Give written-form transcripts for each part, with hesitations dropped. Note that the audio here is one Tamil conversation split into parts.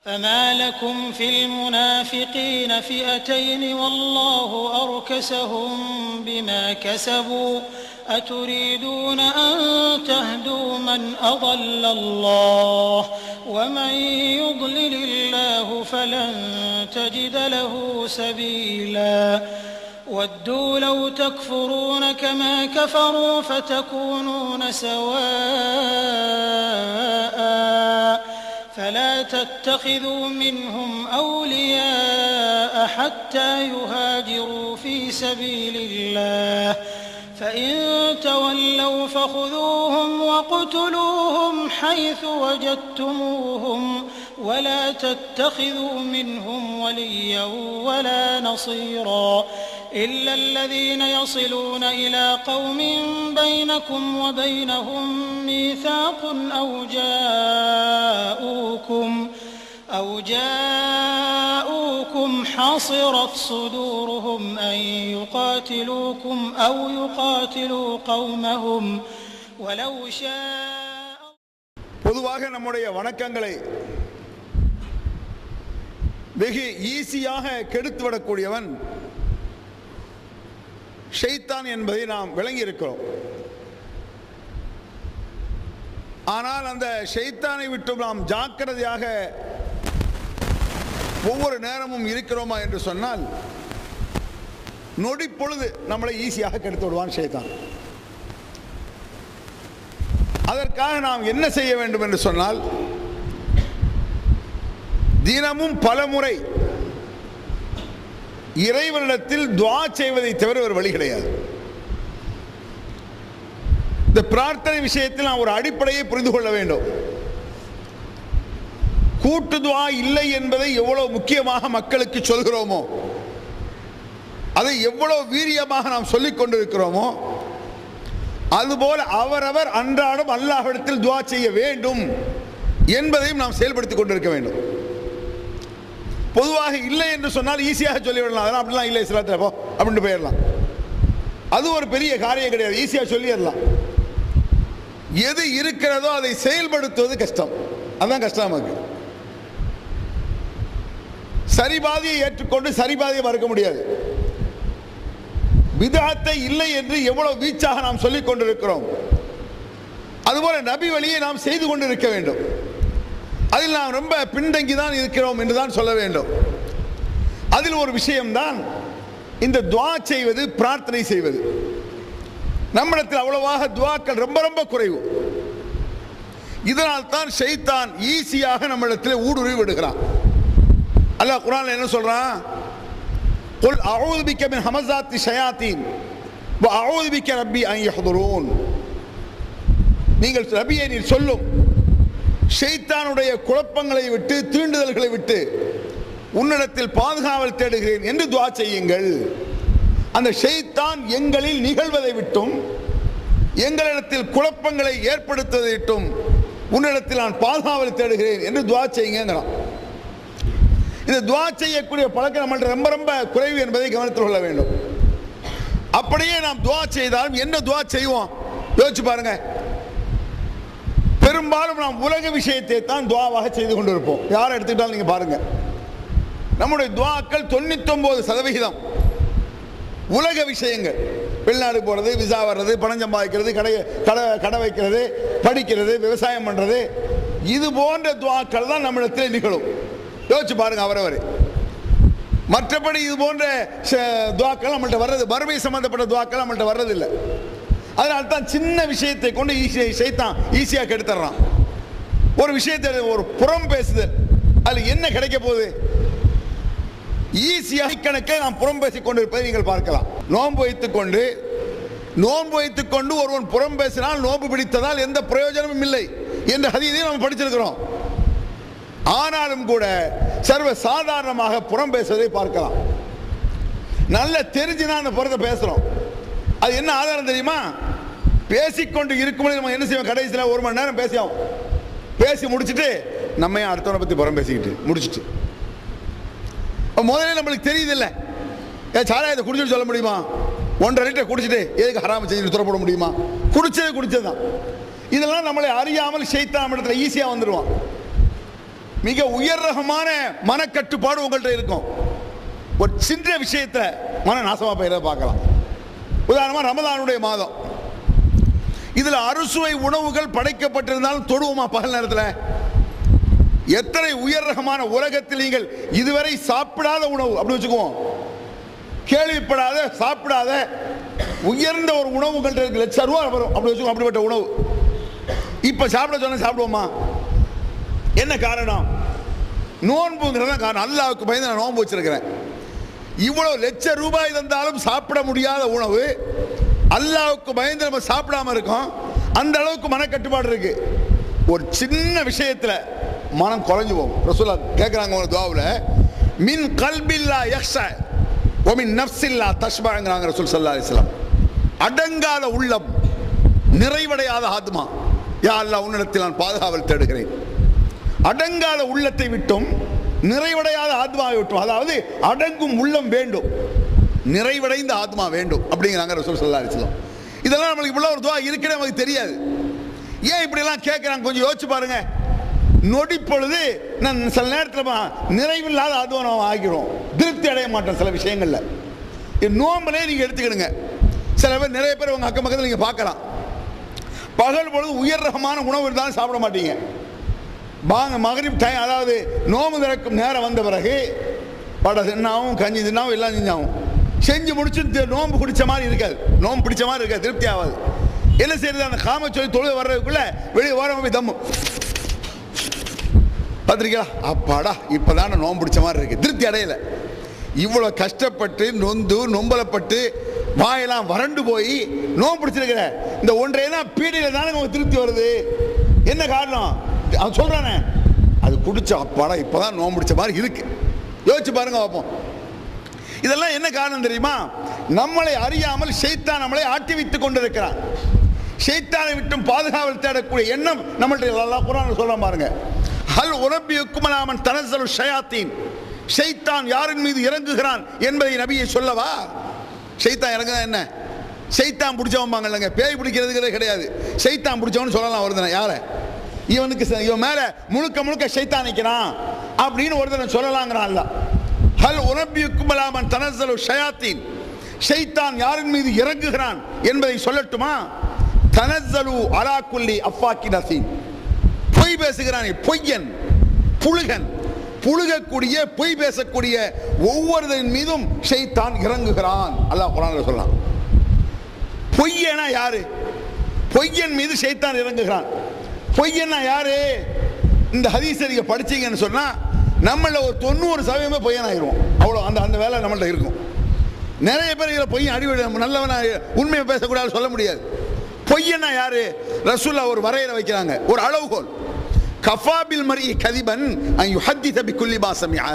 فما لكم في المنافقين فئتين والله أركسهم بما كسبوا أتريدون أن تهدوا من أضل الله ومن يضلل الله فلن تجد له سبيلا ودوا لو تكفرون كما كفروا فتكونون سواء فلا تتخذوا منهم أولياء حتى يهاجروا في سبيل الله فإن تولوا فخذوهم وَاقْتُلُوهُمْ حيث وجدتموهم ولا تتخذوا منهم وليا ولا نصيرا إلا الذين يصلون إلى قوم بينكم وبينهم ميثاق أو جاءوكم حصرت صدورهم أن يقاتلوكم أو يقاتلوا قومهم ولو شاء. பொதுவாக நம்முடைய வணக்கங்களை வெகு ஈஸியாக கெடுத்துவிடக்கூடியவன் ஷைத்தான் என்பதை நாம் விளங்கி இருக்கிறோம். ஆனால் அந்த ஷைத்தானை விட்டு நாம் ஜாக்கிரதையாக ஒவ்வொரு நேரமும் இருக்கிறோமா என்று சொன்னால் நொடி பொழுது நம்மளை ஈஸியாக கெடுத்து விடுவான் ஷைத்தான். அதற்காக நாம் என்ன செய்ய வேண்டும் என்று சொன்னால் தினமும் பல முறை இறைவனிடத்தில் துஆ செய்வதை தவிர ஒரு வழி கிடையாது. இந்த பிரார்த்தனை விஷயத்தில் நாம் ஒரு அடிப்படையை புரிந்து கொள்ள வேண்டும். கூட்டு துஆ இல்லை என்பதை எவ்வளவு முக்கியமாக மக்களுக்கு சொல்கிறோமோ, அதை எவ்வளவு வீரியமாக நாம் சொல்லிக் கொண்டிருக்கிறோமோ, அதுபோல அவரவர் அன்றாடம் அல்லாஹ்விடத்தில் துஆ செய்ய வேண்டும் என்பதையும் நாம் செயல்படுத்திக் கொண்டிருக்க வேண்டும். பொதுவாக இல்லை என்று சொன்னால் ஈஸியாக சொல்லிவிடலாம், அதெல்லாம் அப்படிலாம் இல்லை இஸ்லாத்தில் போ அப்படின்ட்டு போயிடலாம். அது ஒரு பெரிய காரியம் கிடையாது, ஈஸியாக சொல்லிடலாம். எது இருக்கிறதோ அதை செயல்படுத்துவது கஷ்டம், அதுதான் கஷ்டம் நமக்கு. சரிபாதியை ஏற்றுக்கொண்டு சரிபாதியை மறுக்க முடியாது. பிதஅத்தை இல்லை என்று எவ்வளவு வீச்சாக நாம் சொல்லிக் கொண்டிருக்கிறோம், அதுபோல நபி வழியை நாம் செய்து கொண்டிருக்க வேண்டும். அதில் நாம் ரொம்ப பின்தங்கி தான் இருக்கிறோம் என்று தான் சொல்ல வேண்டும். அதில் ஒரு விஷயம்தான் இந்த துஆ செய்வது, பிரார்த்தனை செய்வது. நம்மிடத்தில் அவ்வளவாக துஆக்கள் ரொம்ப ரொம்ப குறைவு. இதனால் தான் ஷைத்தான் ஈஸியாக நம்மிடத்தில் ஊடுருவி விடுகிறான். அல்லாஹ் குர்ஆன்ல என்ன சொல்றான்? குல் அஊது பிக மின் ஹமஸாத்தி ஷயாத்தீன் வ அஊது பிக ரப்பி அன் யஹ்துரூன். நீங்கள் நபியே நீர் சொல்லும், ஷைத்தானுடைய குழப்பங்களை விட்டு தீண்டுதல்களை விட்டு உன்னிடத்தில் பாதுகாவல் தேடுகிறேன் என்று துஆ செய்யுங்கள். அந்த ஷைத்தான் எங்களில் நிகழ்வதை விட்டும் எங்களிடத்தில் குழப்பங்களை ஏற்படுத்துவதை விட்டும் உன்னிடத்தில் நான் பாதுகாவல் தேடுகிறேன் என்று துஆ செய்யுங்கிறான். இந்த துஆ செய்யக்கூடிய பழக்கம் நம்மள்ட்ட ரொம்ப ரொம்ப குறைவு என்பதை கவனத்தில் கொள்ள வேண்டும். அப்படியே நாம் துஆ செய்தாலும் என்ன துஆ செய்வோம் யோசிச்சு பாருங்க. பெரும்பாலும் நாம் உலக விஷயத்தை தான் துஆவாக செய்து கொண்டிருப்போம். யாரை எடுத்துக்கிட்டாலும் நீங்க பாருங்க, நம்முடைய துஆக்கள் 99% உலக விஷயங்கள். வெளிநாடு போறது, விசா வர்றது, பணம் சம்பாதிக்கிறது, கடை வைக்கிறது, படிக்கிறது, விவசாயம் பண்றது, இது போன்ற துஆக்கள் தான் நம்மிடத்தில் நிகழும். யோசிச்சு பாருங்க அவரவர். மற்றபடி இது போன்ற துஆக்கள் நம்மள்ட்ட வர்றது, மறுமை சம்பந்தப்பட்ட துஆக்கள் நம்மள்ட்ட வர்றதில்லை. அதனால தான் சின்ன விஷயத்தை கொண்டு ஷைத்தான் ஈஸியாக கெடுத்துறான். ஒரு விஷயத்தை ஒரு புறம் பேசுதல், அதில் என்ன கிடைக்க போகுது? ஈஸியாக கணக்கை நாம் புறம் பேசிக் கொண்டிருப்பதை நீங்கள் பார்க்கலாம். நோன்பு வைத்துக் கொண்டு ஒருவன் புறம் பேசினால் நோன்பு பிடித்ததால் எந்த பிரயோஜனமும் இல்லை என்ற ஹதீஸை நாம் படிச்சிருக்கிறோம். ஆனாலும் கூட சர்வ சாதாரணமாக புறம் பேசுவதை பார்க்கலாம். நல்ல தெரிஞ்சுதான் அந்த புறத்தை பேசுறோம். அது என்ன ஆதாரம் தெரியுமா? பேசிக்கொண்டு இருக்கும்போது நம்ம என்ன செய்வோம், கடைசியில் 1 மணி நேரம் பேசி முடிச்சுட்டு நம்ம அடுத்தவனை பற்றி புறம் பேசிக்கிட்டு முடிச்சுட்டு முதல்ல நம்மளுக்கு தெரியுது இல்லை, சாராயத்தை குடிச்சுட்டு சொல்ல முடியுமா? 1.5 லிட்டர் குடிச்சிட்டு எதுக்கு ஹராம செஞ்சு துறப்பட முடியுமா? குடிச்சது தான். இதெல்லாம் நம்மளை அறியாமல் ஷைத்தான் இடத்துல ஈஸியாக வந்துடுவான். மிக உயர் ரகமான மனக்கட்டுப்பாடு உங்கள்கிட்ட இருக்கும். ஒரு சின்ன விஷயத்துல மன நாசமா போயிட பார்க்கலாம். உதாரணமா ரமதானுடைய மாதம், இதுல அறுசுவை உணவுகள் படைக்கப்பட்டிருந்தாலும் தொடுவோமா பகல் நேரத்தில்? எத்தனை உயர் ரகமான உலகத்தில் நீங்கள் இதுவரை சாப்பிடாத உணவு அப்படி வச்சுக்குவோம், கேள்விப்படாத சாப்பிடாத உயர்ந்த ஒரு உணவுகள் லட்சம் ரூபா வரும் அப்படி வச்சுக்கோம். அப்படிப்பட்ட உணவு இப்ப சாப்பிட சொன்ன சாப்பிடுவோமா? என்ன காரணம்? நோன்புங்கிறத காரணம். அல்லாஹ்வுக்கு பயந்து நான் நோன்பு வச்சிருக்கிறேன். இவ்வளவு லட்சம் ரூபாய் தந்தாலும் சாப்பிட முடியாத உணவு அல்லாஹ்வுக்கு பயந்து நம்ம சாப்பிடாம இருக்கோம். அந்த அளவுக்கு மனக்கட்டுப்பாடு இருக்கு. ஒரு சின்ன விஷயத்துல மனம் குறைஞ்சு போகும். ரசூலா கேட்குறாங்க ஒரு துஆவுல, மின் கல்பில்லா யக்ஷா வ மின் நஃப்ஸில்லா தஷ்பஅங்கிறாங்க ரசூல் ஸல்லல்லாஹு அலைஹி வஸல்லம். அடங்காத உள்ளம், நிறைவடையாத ஆத்மா, யா அல்லாஹ் உன்னிடத்தில் நான் பாதுகாவல் தேடுகிறேன். அடங்காத உள்ளத்தை விட்டும் நிறைவடையாத ஆத்மாவை விட்டும், அதாவது அடங்கும் உள்ளம் வேண்டும், நிறைவடைந்த ஆத்மா வேண்டும் அப்படிங்கிறாங்க ரசூல் ஸல்லல்லாஹு அலைஹி வஸல்லம். இதெல்லாம் நம்மளுக்கு இவ்வளவு ஒரு துஆ இருக்குன்னு நமக்கு தெரியாது. ஏன் இப்படி எல்லாம் கேட்கிறாங்க கொஞ்சம் யோசிச்சு பாருங்க. நொடி பொழுது நான் சில நேரத்தில் நிறைவில்லாத ஆத்மா நம்ம ஆகிறோம், திருப்தி அடைய மாட்டோம் சில விஷயங்கள்ல. நோம்பலே நீங்க எடுத்துக்கிடுங்க. சில பேர், நிறைய பேர் உங்க அக்கம் பக்கத்தில் நீங்க பார்க்கலாம், பகல் பொழுது உயர் ரகமான உணவு இருந்தாலும் சாப்பிட மாட்டீங்க. வாங்க மகரிப் டைம், அதாவது நோம்பு திறக்கும் நேரம் வந்த பிறகு படை தின்னாவும் கஞ்சி தின்னாவும் எல்லாம் செஞ்சாவும் செஞ்சு முடிச்சு நோம்பு குடிச்ச மாதிரி இருக்காது, நோம்பு பிடிச்ச மாதிரி இருக்காது, திருப்தி ஆகாது. என்ன செய்யறது? அந்த காம சொல்லி தொழுது வர்றதுக்குள்ள வெளியே ஓரம் போய் தம்மு பார்த்துருக்கீங்களா? அப்பாடா இப்போதான நோம்பு பிடிச்ச மாதிரி இருக்கு, திருப்தி அடையலை. இவ்வளோ கஷ்டப்பட்டு நொந்து நொம்பலப்பட்டு வாயெல்லாம் வறண்டு போய் நோம்பு பிடிச்சிருக்கிற இந்த ஒன்றைய தான் பீடியில் தானே உங்களுக்கு திருப்தி வருது. என்ன காரணம்? அவன் சொல்றானே அது குடிச்ச அப்பாடா இப்போதான் நோம்பு பிடிச்ச மாதிரி இருக்கு. யோசிச்சு பாருங்க பார்ப்போம். இதெல்லாம் என்ன காரணம் தெரியுமா? நம்மளை அறியாமல் ஷைத்தான் நம்மளை ஆட்டி வைத்துக் கொண்டிருக்கிறான். ஷைத்தானை விட்டும் பாதுகாவல் தேடக்கூடிய எண்ணம் நம்மள்ட்ட அல்லாஹ் குர்ஆன்ல சொல்றான் பாருங்க. ஹல் உரப்பியுக்கும் அலாமன் தனஸ்ஸலு ஷயாத்தீன், ஷைத்தான் யாரின் மீது இறங்குகிறான் என்பதை நபியை சொல்லவா? ஷைத்தான் இறங்குனா என்ன? ஷைத்தான் பிடிச்சவன் இல்லைங்க, பேய் பிடிக்கிறதுங்கிறதே கிடையாது. ஷைத்தான் பிடிச்சவன் சொல்லலாம் ஒருத்தனை, யாரை? இவனுக்கு இவன் மேல முழுக்க முழுக்க ஷைத்தான் நிற்கிறான் அப்படின்னு ஒருத்தனை சொல்லலாங்கிறான் அல்லாஹ். ஹல் உரப்பியுக்கும் அலாமன் தனஸ்ஸலு ஷயாத்தீன், ஷைத்தான் யாரின் மீது இறங்குகிறான் என்பதை சொல்லட்டுமா? தனஸ்ஸலு அலா குல்லி அஃபாக்கின் அஸீம், பொய் பேசுகிறானே பொய்யன், புழுகன், புழுகக்கூடிய பொய் பேசக்கூடிய ஒவ்வொருவரின் மீதும் ஷைத்தான் இறங்குகிறான் அல்லாஹ் குர்ஆன்ல சொல்றான். பொய்யனா யாரு? பொய்யன் மீது ஷைத்தான் இறங்குகிறான். பொய்யனா யாரு? இந்த ஹதீஸை நீங்க படிச்சீங்கன்னு சொன்னா நம்மள ஒரு 90% பொய்யனாயிருவோம். அவ்வளோ அந்த வேலை நம்மள்ட்ட இருக்கும். நிறைய பேர் இதில் பொய்யன் அடிவிட நல்லவனா உண்மையை பேசக்கூடாது சொல்ல முடியாது. பொய்யனா யாரு? ரசூலுல்லாஹ் ஒரு வரையறை வைக்கிறாங்க, ஒரு அளவுகோல். கஃபாபில் மரி கதிபன் அன் யுஹத்திஸ பிகுல்லி மா சமிஅ.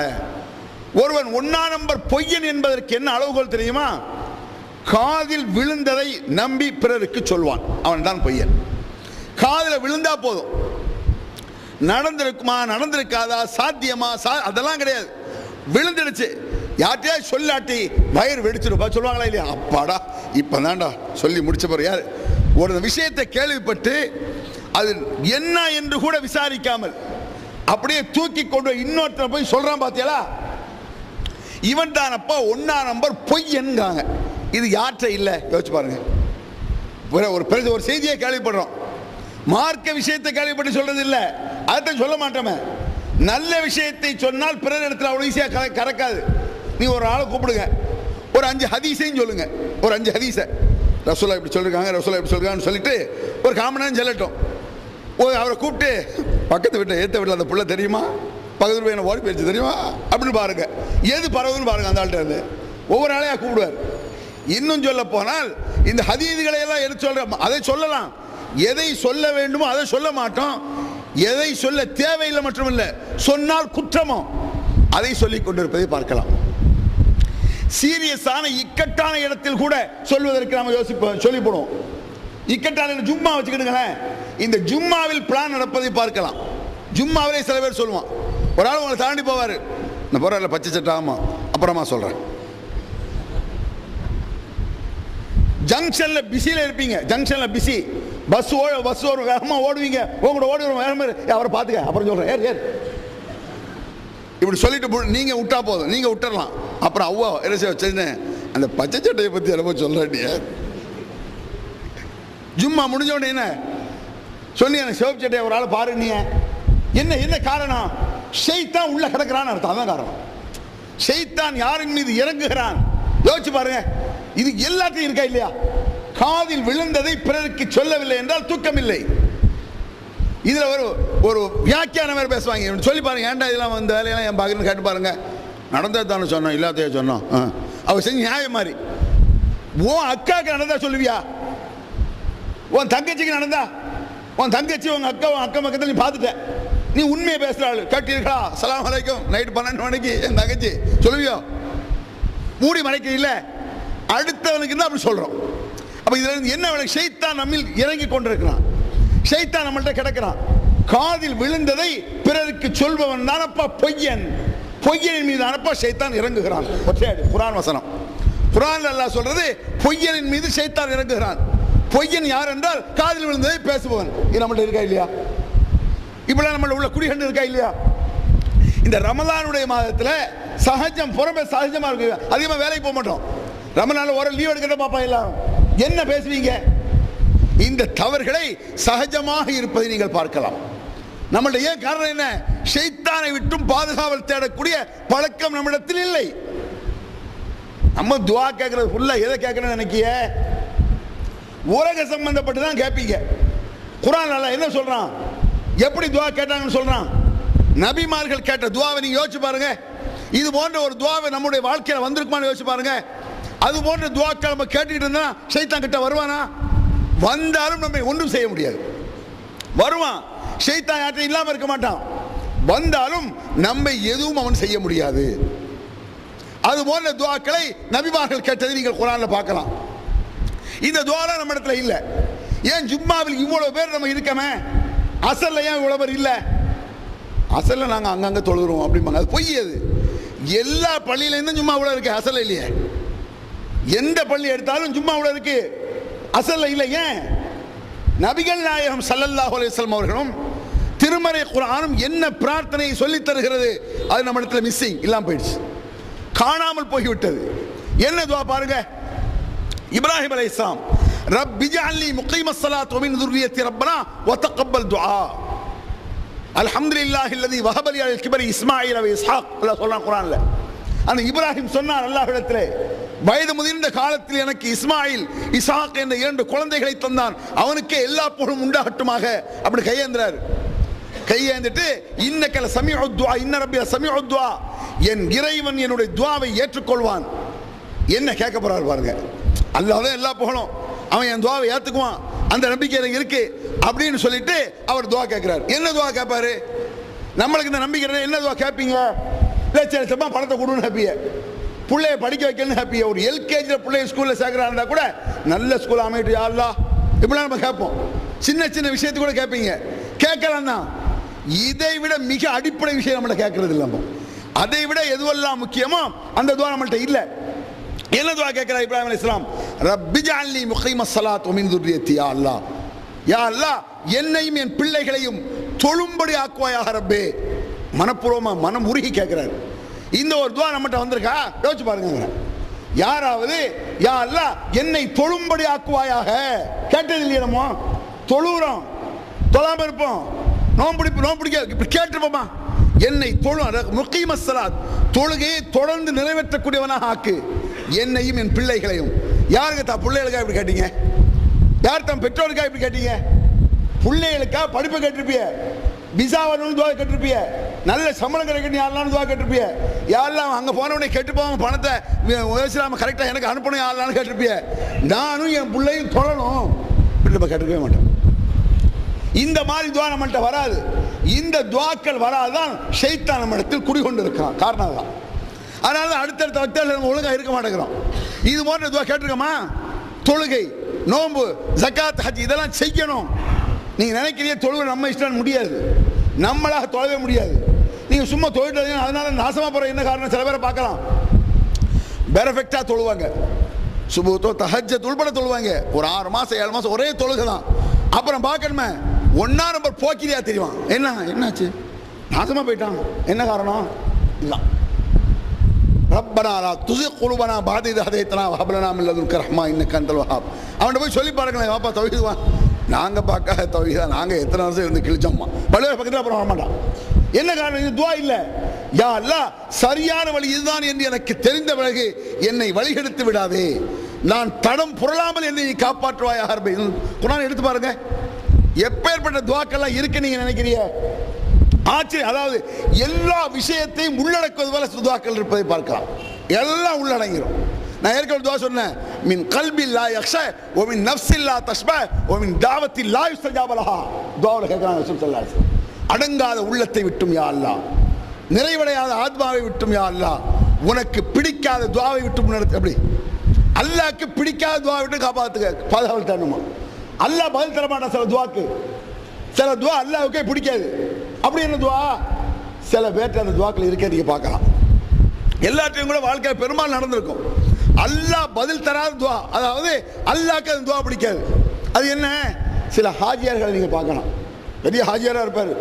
ஒருவன் 1 நம்பர் பொய்யன் என்பதற்கு என்ன அளவுகோல் தெரியுமா? காதில் விழுந்ததை நம்பி பிறருக்கு சொல்வான், அவன் தான் பொய்யன். காதில் விழுந்தா போதும், நடந்திருக்குமா நடந்திருக்காதா சாத்தியமா அதெல்லாம் கிடையாது. விழுந்துடுச்சு, யார்கிட்டயா சொல்லாட்டி வயிறு வெடிச்சிருப்பா சொல்லுவாங்களா இல்லையா? அப்பாடா இப்பதான்டா சொல்லி முடிச்ச பிறகு யார் ஒரு விஷயத்தை கேள்விப்பட்டு அது என்ன என்று கூட விசாரிக்காமல் அப்படியே தூக்கி கொண்டு இன்னொருத்தர் போய் சொல்றான் பாத்தியாளா, இவன் தான் அப்பா 1 நம்பர் பொய்யன்றாங்க. இது யார்கிட்ட இல்லை யோசிச்சு பாருங்க. ஒரு செய்தியை கேள்விப்படுறோம், மார்க்க விஷயத்தை கேள்விப்பட்டு சொல்றது இல்லை, அதை சொல்ல மாட்டோமே. நல்ல விஷயத்தை சொன்னால் பிறர் இடத்துல அவ்வளோ ஈஸியாக கறக்காது. நீ ஒரு ஆளை கூப்பிடுங்க, ஒரு 5 ஹதீஸையும் சொல்லுங்க, ஒரு 5 ஹதீஸை ரசூலுல்லாஹ் இப்படி சொல்லிருக்காங்க, ரசூலுல்லாஹ் இப்படி சொல்லிருக்காங்கன்னு சொல்லிட்டு ஒரு காமனாக சொல்லட்டும். அவரை கூப்பிட்டு பக்கத்து வீட்டில் ஏற்ற வீட்டில் அந்த பிள்ளை தெரியுமா, பக்கத்து வீட்டில் என்ன ஓடி போயிடுச்சு தெரியுமா அப்படின்னு பாருங்க, எது பரவுதுன்னு பாருங்க. அந்த ஆள்கிட்ட இருந்து ஒவ்வொரு ஆளையாக கூப்பிடுவார். இன்னும் சொல்ல போனால் இந்த ஹதீதுகளை எல்லாம் எடுத்து சொல்ற, அதை சொல்லலாம், எதை சொல்ல வேண்டுமோ அதை சொல்ல மாட்டோம், எதை சொல்ல தேவையில்லை மட்டும் இல்லை சொன்னால் குற்றமோ அதை சொல்லிக் கொண்டிருப்பதை பார்க்கலாம். சீரியஸான இக்கட்டான இடத்தில் கூட சொல்வதற்கு நாம சொல்லி போடுவோம். இக்கட்டான ஜும்மா வச்சுக்கிடுங்களேன், இந்த ஜும்மாவில் பிளான் நடப்பதை பார்க்கலாம். ஜும்மாவிலே சில பேர் சொல்லுவான், ஒரு ஆள் உங்களை தாண்டி போவார், நான் போறேன் பச்சை சட்டை, ஆமா அப்புறமா சொல்றேன். ஜங்ஷன்ல பிஸியில் இருப்பீங்க, ஜங்ஷன்ல பிஸி, பஸ் வேகமாக ஓடுவீங்க, உங்களோட ஓடி வேகமாக அவரை பார்த்துக்க அப்புறம் சொல்றேன், ஏர் இப்படி சொல்லிட்டு நீங்க விட்டா போதும், நீங்க விட்டுறலாம். அப்புறம் அவ்வா என்ன செய்ய வச்சேன்னு அந்த பச்சை சட்டையை பத்தி ரொம்ப சொல்றாட்டிய ஜும்மா முடிஞ்ச உடனே என்ன சொல்லி எனக்கு சிவப்பு சட்டையை ஒரு ஆள் பாரு. நீ என்ன என்ன காரணம்? ஷைத்தான் உள்ள கிடக்கிறான்னு அர்த்தம். அதான் காரணம். ஷைத்தான் யாரின் மீது இறங்குகிறான் யோசிச்சு பாருங்க. இது எல்லாத்தையும் இருக்கா இல்லையா? காதில் விழுந்ததை பிறருக்கு சொல்லவில்லை என்றால் தூக்கம் இல்லை. இதுல ஒரு வியாக்கியானம் வேறு பேசுவாங்க. சொல்லி பாருங்க, ஏன்டா இதெல்லாம் வந்து வேலையெல்லாம் என் பாக்குறேன்னு கேட்டு பாருங்க. நடந்தது தானே சொன்னோம், இல்லாதைய சொன்னோம். அவ செஞ்ச நியாயம் மாதிரி. உன் அக்காவுக்கு நடந்தா சொல்லுவியா? உன் தங்கச்சிக்கு நடந்தா? உன் தங்கச்சி உங்க அக்கா உன் அக்கா பக்கத்தில் நீ பார்த்துட்ட, நீ உண்மையை பேசுறாள் கட்டியிருக்கா அஸ்ஸலாமு அலைக்கும் நைட்டு 12 மணிக்கு என் தங்கச்சி சொல்லுவியோ? மூடி மறைக்க இல்லை, அடுத்தவனுக்கு தான் அப்படி சொல்றோம். அப்ப இதுல இருந்து என்ன வேலை? ஷைத்தான் நம்மில் இறங்கி கொண்டிருக்கிறான், ஷைத்தான் நம்மள்ட்ட கிடக்கிறான். காதில் விழுந்ததை பிறருக்கு சொல்பவன் தானப்பா பொய்யன். பொய்யனின் மீது அனுப்பா ஷைத்தான் இறங்குகிறான். குர்ஆன் வசனம். குர்ஆன்ல அல்லாஹ் சொல்றது பொய்யனின் மீது ஷைத்தான் இறங்குகிறான். பொய்யன் யார் என்றால் காதில் விழுந்ததை பேசுபவன். இது நம்மள்ட்ட இருக்கா இல்லையா? இப்பெல்லாம் நம்மள உள்ள குடிகண்டு இருக்கா இல்லையா? இந்த ரமலானுடைய மாதத்துல சகஜம் புறமே சகஜமா இருக்கு. அதிகமா வேலைக்கு போக மாட்டோம். ரமலான்ல ஒரு லீவ் எடுக்கிற பாப்பா எல்லாம் என்ன பேசுவீங்க? இந்த தவறுகளை சகஜமாக இருப்பதை நீங்கள் பார்க்கலாம். நம்மளுடைய ஏன் காரணம் என்ன? ஷைத்தானை விட்டும் பாதுகாவல் தேடக்கூடிய பழக்கம் நம்மிடத்தில் இல்லை. நம்ம துஆ கேட்கறது ஃபுல்லா எதை கேட்கணும்னு நினைக்கிய? உலக சம்பந்தப்பட்டு தான் கேட்பீங்க. குர்ஆன் அல்லாஹ் என்ன சொல்றான்? எப்படி துஆ கேட்டாங்கன்னு சொல்றான். நபிமார்கள் கேட்ட துஆவை நீங்க யோசிச்சு பாருங்க. இது போன்ற ஒரு துஆவை நம்முடைய வாழ்க்கையில வந்திருக்குமான்னு யோசிச்சு பாருங்க. அது போன்ற துஆக்கள் நம்ம கேட்டுக்கிட்டு இருந்தா ஷைத்தான் கிட்ட வருவானா? வந்தாலும் நம்ம ஒன்றும் செய்ய முடியாது. வருவான், ஷைத்தான் யார்ட்டையும் இல்லாம இருக்க மாட்டான். வந்தாலும் நம்ம எதுவும் அவன் செய்ய முடியாது. அது போன்ற துஆக்களை நபிமார்கள் கேட்டதை நீங்கள் குர்ஆன்ல பார்க்கலாம். இந்த துஆலாம் நம்ம இடத்துல இல்ல. ஏன் ஜும்மாவில் இவ்வளவு பேர் நம்ம இருக்கமே, அசல்ல ஏன் இவ்வளவு பேர் இல்ல? அசல்ல நாங்க அங்கங்க தொழுகிறோம் அப்படிம்பாங்க. அது பொய். அது எல்லா பள்ளியில இருந்தும் ஜும்மா இவ்வளவு இருக்கு, அசல்ல இல்லையே. எந்த பள்ளி எடுத்தாலும் ஜும்மா இவ்வளவு இருக்கு, அசல்ல இல்லை. ஏன்? நபிகள் நாயகம் ஸல்லல்லாஹு அலைஹி வஸல்லம் அவர்களும் திருமறை குர்ஆனும் என்ன பிரார்த்தனையை சொல்லி தருகிறது, அது நம்ம இடத்துல மிஸ்ஸிங் இல்லாம போயிடுச்சு, காணாமல் போய்விட்டது. என்ன துஆ பாருங்க. இப்ராஹிம் அலைஹிஸ்ஸலாம் ரப்பி ஜஅல்னி முகீமஸ் ஸலாத் வ மின் ذُرِّيَّتِي ரப்பனா வ தகப்பல் துஆ அல்ஹம்துலில்லாஹி அல்லதி வஹப லி அல் கிபரி இஸ்மாஈல வ இஸ்ஹாக். அல்லாஹ் சொல்றான் குர்ஆன்ல. அந்த இப்ராஹிம் சொன்னார் அல்லாஹ்விடத்திலே, வயது முதிர்ந்த காலத்தில் எனக்கு இஸ்மாயில் இஸ்ஹாக் என்ற 2 குழந்தைகளை தந்தான், அவனுக்கே எல்லா புகழும் உண்டாகட்டுமாக. அப்படி கையேந்திரார். கையேந்திட்டு இன்னக்கல சமீஉ துஆ இன்ன ரப்பிய சமீஉ துஆ, என் இறைவன் என்னுடைய துஆவை ஏற்றுக்கொள்வான். என்ன கேட்க போறார் பாருங்க. அல்லாஹ் தான் எல்லா புகழும், அவன் என் துஆவை ஏத்துக்குவான், அந்த நம்பிக்கை எனக்கு இருக்கு அப்படின்னு சொல்லிட்டு அவர் துஆ கேட்கிறார். என்ன துஆ கேட்பாரு? நம்மளுக்கு இந்த நம்பிக்கை என்ன துஆ கேட்பீங்க? லட்சமா பணத்தை கொடுன்னு ஹாப்பிய, பிள்ளைய படிக்க வைக்கணும்னு ஹாப்பிய. ஒரு எல்கேஜியில் பிள்ளைய ஸ்கூலில் சேர்க்கிறாருந்தா கூட நல்ல ஸ்கூல் அமைட்டு யா அல்லாஹ் இப்படிலாம் நம்ம கேட்போம். சின்ன சின்ன விஷயத்து கூட கேட்பீங்க, கேட்கலாம் தான். இதை விட மிக அடிப்படை விஷயம் நம்மள கேட்கறது இல்லாம, அதை விட எதுவெல்லாம் முக்கியமோ அந்த துஆ நம்மள்ட்ட இல்லை. என்ன துஆ கேட்கிறார் இப்ராஹிம் அலைஹிஸ்ஸலாம்? ரப்பி ஜஅல்னி முகீமஸ் ஸலாத் வ மின் ذُرِّيَّتِي யா அல்லாஹ், யா அல்லாஹ் என்னையும் என் பிள்ளைகளையும் தொழும்படி ஆக்குவாயாக ரப்பே. மனப்பூர்வமா மனம் உருகி கேட்கிறார். இந்த ஒரு துஆ நம்மகிட்ட வந்திருக்கா? யோசிச்சு பாருங்க. யாராவது யா அல்லாஹ் என்னை தொழும்படி ஆக்குவாயாக கேட்டது இல்லையா? நம்ம தொழுகிறோம், தொழாம இருப்போம், நோம்பிடிக்க இப்படி கேட்டுருப்போமா? என்னை முகீமஸ் ஸலாத் தொழுகையை தொடர்ந்து நிறைவேற்றக்கூடியவனாக ஆக்கு, என்னையும் என் பிள்ளைகளையும். யாருக்கு தான் பிள்ளைகளுக்கா இப்படி கேட்டீங்க? யார் தம் பெற்றோருக்கா இப்படி கேட்டீங்க? பிள்ளைகளுக்கா படிப்பை கேட்டிருப்பிய, விசா வரணும்னு துவா கேட்டிருப்பிய, நல்ல சம்பளம் கிடைக்கணும் யாரெல்லாம் துவா கேட்டிருப்பிய, யாரெல்லாம் அங்கே போனவனே கெட்டு போவாங்க, பணத்தை உதவிச்சிடாம கரெக்டாக எனக்கு அனுப்பணும் யாரெல்லாம் கேட்டிருப்பிய. நானும் என் பிள்ளையும் தொழணும் இப்படி நம்ம கேட்டிருக்கவே மாட்டோம். இந்த மாதிரி துவா நம்மள்கிட்ட வராது. இந்த துவாக்கள் வராதான் ஷைத்தான் நம்ம இடத்தில் குடிகொண்டு இருக்கான். காரணம் தான். அதனால அடுத்தடுத்த வக்தால நம்ம ஒழுங்காக இருக்க மாட்டேங்கிறோம். இது போன்ற துவா கேட்டிருக்கோமா? தொழுகை, நோன்பு, ஜகாத், ஹஜ் இதெல்லாம் செய்யணும். நீங்க நினைக்கிறீங்க தொழுகை நம்ம இஷ்டம் முடியாது, நம்மளாக தொழவே முடியாது. நீங்க சும்மா தொழில் அதனால நாசமா போற என்ன காரணம்? சில பேரை பார்க்கலாம் பெர்ஃபெக்டா தொழுவாங்க, சுபூத்தோ தஹஜ்ஜத் உள்பட தொழுவாங்க, ஒரு 6 மாசம் 7 மாசம் ஒரே தொழுகை தான். அப்புறம் பார்க்கணுமே 1 நம்பர் போக்கிரியா தெரியும். என்னாச்சு? நாசமா போயிட்டான். என்ன காரணம்? இல்ல. ரப்பனா லா துஸிக் குலூபனா பஅத இத் ஹதைதனா வஹப் லனா மின் லதுன்க ரஹ்மா இன்னக அன்தல் வஹ்ஹாப். அவன்கிட்ட போய் சொல்லி பாருங்களேன், வாப்பா தௌஹீத் வா. நாங்க பார்க்காத தௌஹீதா, நாங்க எத்தனை வருஷம் இருந்து கிழிச்சோம்மா. பள்ளிவாசல் பக்கத்தில் அப்புறம் வரமாட்டான். என்ன காரணம்? இது துவா இல்லை. யா அல்லாஹ், சரியான வழி இதுதான் என்று எனக்கு தெரிந்த பிறகு என்னை வழிகெடுத்து விடாதே, நான் தடம் புரளாமல் என்னை காப்பாற்றுவாயாக. குர்ஆன் எடுத்து பாருங்க, எப்பேற்பட்ட துவாக்கெல்லாம் இருக்கு நீங்க நினைக்கிறீங்க. ஆச்சரியம். அதாவது எல்லா விஷயத்தையும் உள்ளடக்குவது போல துவாக்கள் இருப்பதை பார்க்கலாம். எல்லாம் உள்ளடங்கிடும். நான் ஏற்கனவே துவா சொன்னேன், மின் கல்பில் லா யக்ஷா வ மின் நஃப்ஸில் லா தஷ்பா வ மின் தாவத்தில் லா யுஸ்தஜாப லஹா. துஆவுல கேக்குறாங்க ரசூல் ஸல்லல்லாஹு அலைஹி வஸல்லம், அடங்காத உள்ளத்தை விட்டும் யா அல்லாஹ், நிறைவடையாத ஆத்மாவை விட்டும் யா அல்லாஹ், உனக்கு பிடிக்காத துஆவை விட்டும் நடத்து. அப்படி அல்லாஹ்க்கு பிடிக்காத துஆவை விட்டு காப்பாத்துக்க, பாதுகாப்பு தரணுமா. அல்லாஹ் பதில் தர மாட்டான் சில துஆக்கு. சில துஆ அல்லாஹ்வுக்கே பிடிக்காது. அப்படி என்ன துஆ? சில பேர்ட்ட அந்த துஆக்கள் இருக்க நீங்க பார்க்கலாம். எல்லாத்தையும் கூட வாழ்க்கையில் பெரும்பாலும் நடந்திருக்கும். அல்லாஹ் பதில் தராத துஆ, அதாவது அல்லாஹ்க்கு அந்த துஆ பிடிக்காது. அது என்ன? சில ஹாஜியார்களை நீங்க பார்க்கலாம். பெரிய ஹாஜியாரா இருப்பாரு.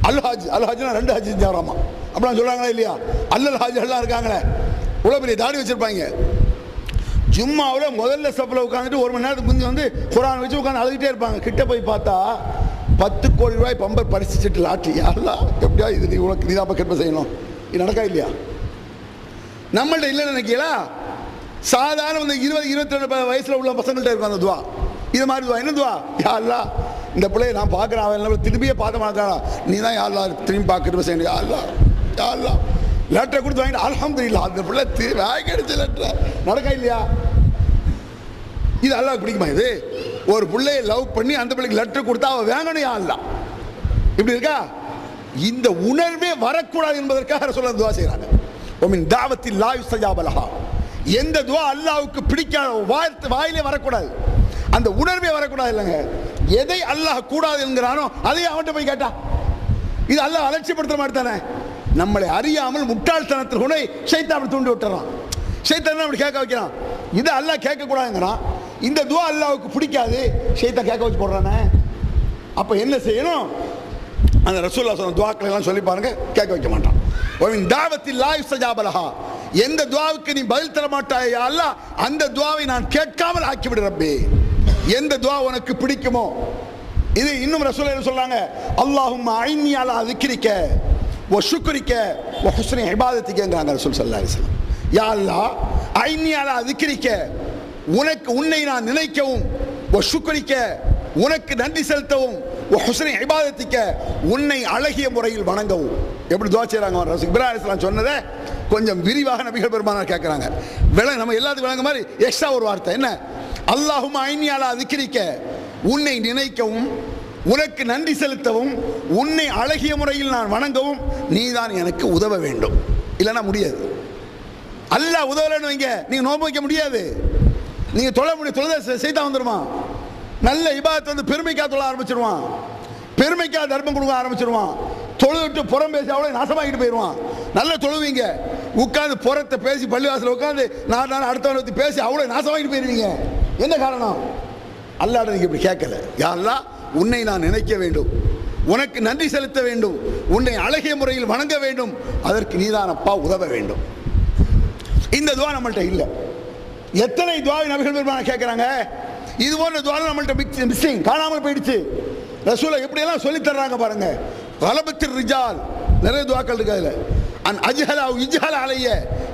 அல் ஹாஜ்னா 2 ஹஜ் செஞ்சாராமா. அப்படிலாம் சொல்றாங்களா இல்லையா? அல்லல் ஹாஜியெல்லாம் இருக்காங்களே, இவ்வளோ பெரிய தாடி வச்சிருப்பாங்க. ஜும்மாவில் முதல்ல ஸ்டெப்பில் உட்காந்துட்டு 1 மணி நேரத்துக்கு முந்தி வந்து குர்ஆன் வச்சு உட்காந்து அழுகிட்டே இருப்பாங்க. கிட்ட போய் பார்த்தா 10 கோடி ரூபாய் பம்பர் பரிசுட்டு லாட்டி. யாரெல்லாம் எப்படியா இது நீ உனக்கு நீதான் பக்கெட் செய்யணும். இது நடக்கா இல்லையா? நம்மள்ட்ட இல்லைன்னு நினைக்கலா. சாதாரண இந்த 20-22 வயசுல உள்ள பசங்கள்ட்ட இருக்கும் அந்த துவா. இது மாதிரி துவா. என்ன துவா? யா அல்லாஹ், இந்த பிள்ளையை நான் பார்க்குறேன், அவன் திரும்பியே பார்க்க மாட்டானா, நீ தான் யா அல்லாஹ் திரும்பி பார்க்கறது செய்யணும். யா அல்லாஹ், யா அல்லாஹ், லெட்டரை கொடுத்து வாங்கிட்டு அல்ஹம்துலில்லாஹ், அந்த பிள்ளை வாங்கிடுச்சு லெட்டர். நடக்கா இல்லையா? இது அல்லாஹ் பிடிக்குமா? இது ஒரு பிள்ளையை லவ் பண்ணி அந்த பிள்ளைக்கு லெட்டர் கொடுத்தா அவன் வாங்கணும். யா அல்லாஹ், இப்படி இருக்கா? இந்த உணர்வே வரக்கூடாது என்பதற்காக ரசூலுல்லாஹ் துவா செய்கிறாங்க. ஒமின் தாவத்தில் லா யுஸ்தஜாப லஹா. எந்த துவா அல்லாஹ்வுக்கு பிடிக்காத வாயிலே வரக்கூடாது, அந்த உணர்வே வரக்கூடாது. இல்லைங்க, எதை அல்லாஹ் கூடாது என்கிறானோ அதை அவன்கிட்ட போய் கேட்டா இது அல்லாஹ் அலட்சியப்படுத்த மாட்டானே. நம்மளை அறியாமல் முட்டாள்தனத்தில் கூட ஷைத்தான் அப்படி தூண்டி விட்டுறான். ஷைத்தான் அப்படி கேட்க வைக்கிறான். இது அல்லாஹ் கேட்கக்கூடாதுங்கிறான். இந்த துவா அல்லாஹ்வுக்கு பிடிக்காது, ஷைத்தான் கேட்க வச்சு போடுறானே. அப்ப என்ன செய்யணும்? அந்த ரசூலுல்லாஹ் சொன்ன துவாக்களை எல்லாம் சொல்லி பாருங்க, கேட்க வைக்க மாட்டான். ஒமின் தாவத்தில் லா யுஸ்தஜாப லஹா. எந்த துவாவுக்கு நீ பதில் தர மாட்டாய் யா அல்லாஹ், அந்த துவாவை நான் கேட்காமல் ஆக்கிவிடு ரப்பே. எந்த துவா உனக்கு பிடிக்குமோ. இது இன்னும் ரசூலுல்லாஹ் சொல்றாங்க, அல்லாஹும்ம ஐன்னி அலா ذிக்ரிக வ ஷுக்ரிக வ ஹுஸ்னி இபாதத்திகங்கறாங்க ரசூல் ஸல்லல்லாஹு அலைஹி வஸல்லம். யா அல்லாஹ், ஐன்னி அலா ذிக்ரிக, உன்னை நான் நினைக்கவும், வ ஷுக்ரிக, உனக்கு நன்றி செலுத்தவும், வ ஹுஸ்னி இபாதத்திக, உன்னை அழகிய முறையில் வணங்கவும். எப்படி துஆ செய்றாங்க ரசூல் இப்ராஹிம் அலைஹிஸ்ஸலாம் சொன்னதை கொஞ்சம் விரிவாக நபிகள் பெருமானார் கேட்குறாங்க. நம்ம எல்லாத்துக்கும் விளங்க மாதிரி எக்ஸ்ட்ரா ஒரு வார்த்தை என்ன? அல்லாஹும்ம ஐன்னி அலா ذிக்ரிக, உன்னை நினைக்கவும், உனக்கு நன்றி செலுத்தவும், உன்னை அழகிய முறையில் நான் வணங்கவும் நீதான் எனக்கு உதவ வேண்டும். இல்லைன்னா முடியாது. அல்லாஹ் உதவலன்னு வைங்க, நீங்க நோன்பு வைக்க முடியாது. நீங்க தொழுத செய்தா வந்துருமா? நல்ல இபாதத் வந்து பெருமைக்காக தொழ ஆரம்பிச்சிருவான், பெருமைக்காக தர்மம் கொடுக்க ஆரம்பிச்சிருவான், தொழுவிட்டு புறம் பேசி அவ்வளோ நாசமாக்கிட்டு போயிடுவான். நல்லா தொழுவீங்க, உட்காந்து புறத்தை பேசி பள்ளிவாசல் உட்காந்து நான் அடுத்தவனை பற்றி பேசி அவ்வளோ நாசமாக்கிட்டு போயிடுவீங்க. என்ன காரணம்? அல்லாஹ் நீங்க இப்படி கேட்கல. யா அல்லாஹ், உன்னை நான் நினைக்க வேண்டும், உனக்கு நன்றி செலுத்த வேண்டும், உன்னை அழகிய முறையில் வணங்க வேண்டும், அதற்கு நீதான் அப்பா உதவ வேண்டும். இந்த துவா நம்மள்ட்ட இல்லை. எத்தனை துவாவை நபிகள் பெருமானார் கேட்குறாங்க. இது போன்ற துவா நம்மள்ட்ட மிஸ்ஸிங், காணாமல் போயிடுச்சு. ரசூலுல்லாஹ் எப்படியெல்லாம் சொல்லி தர்றாங்க பாருங்க. கலபத்திர் ரிஜால், நிறைய துவாக்கள் இருக்கு அதுல. அன் அஜ்ஹலா இஜ்ஹல் அலைய,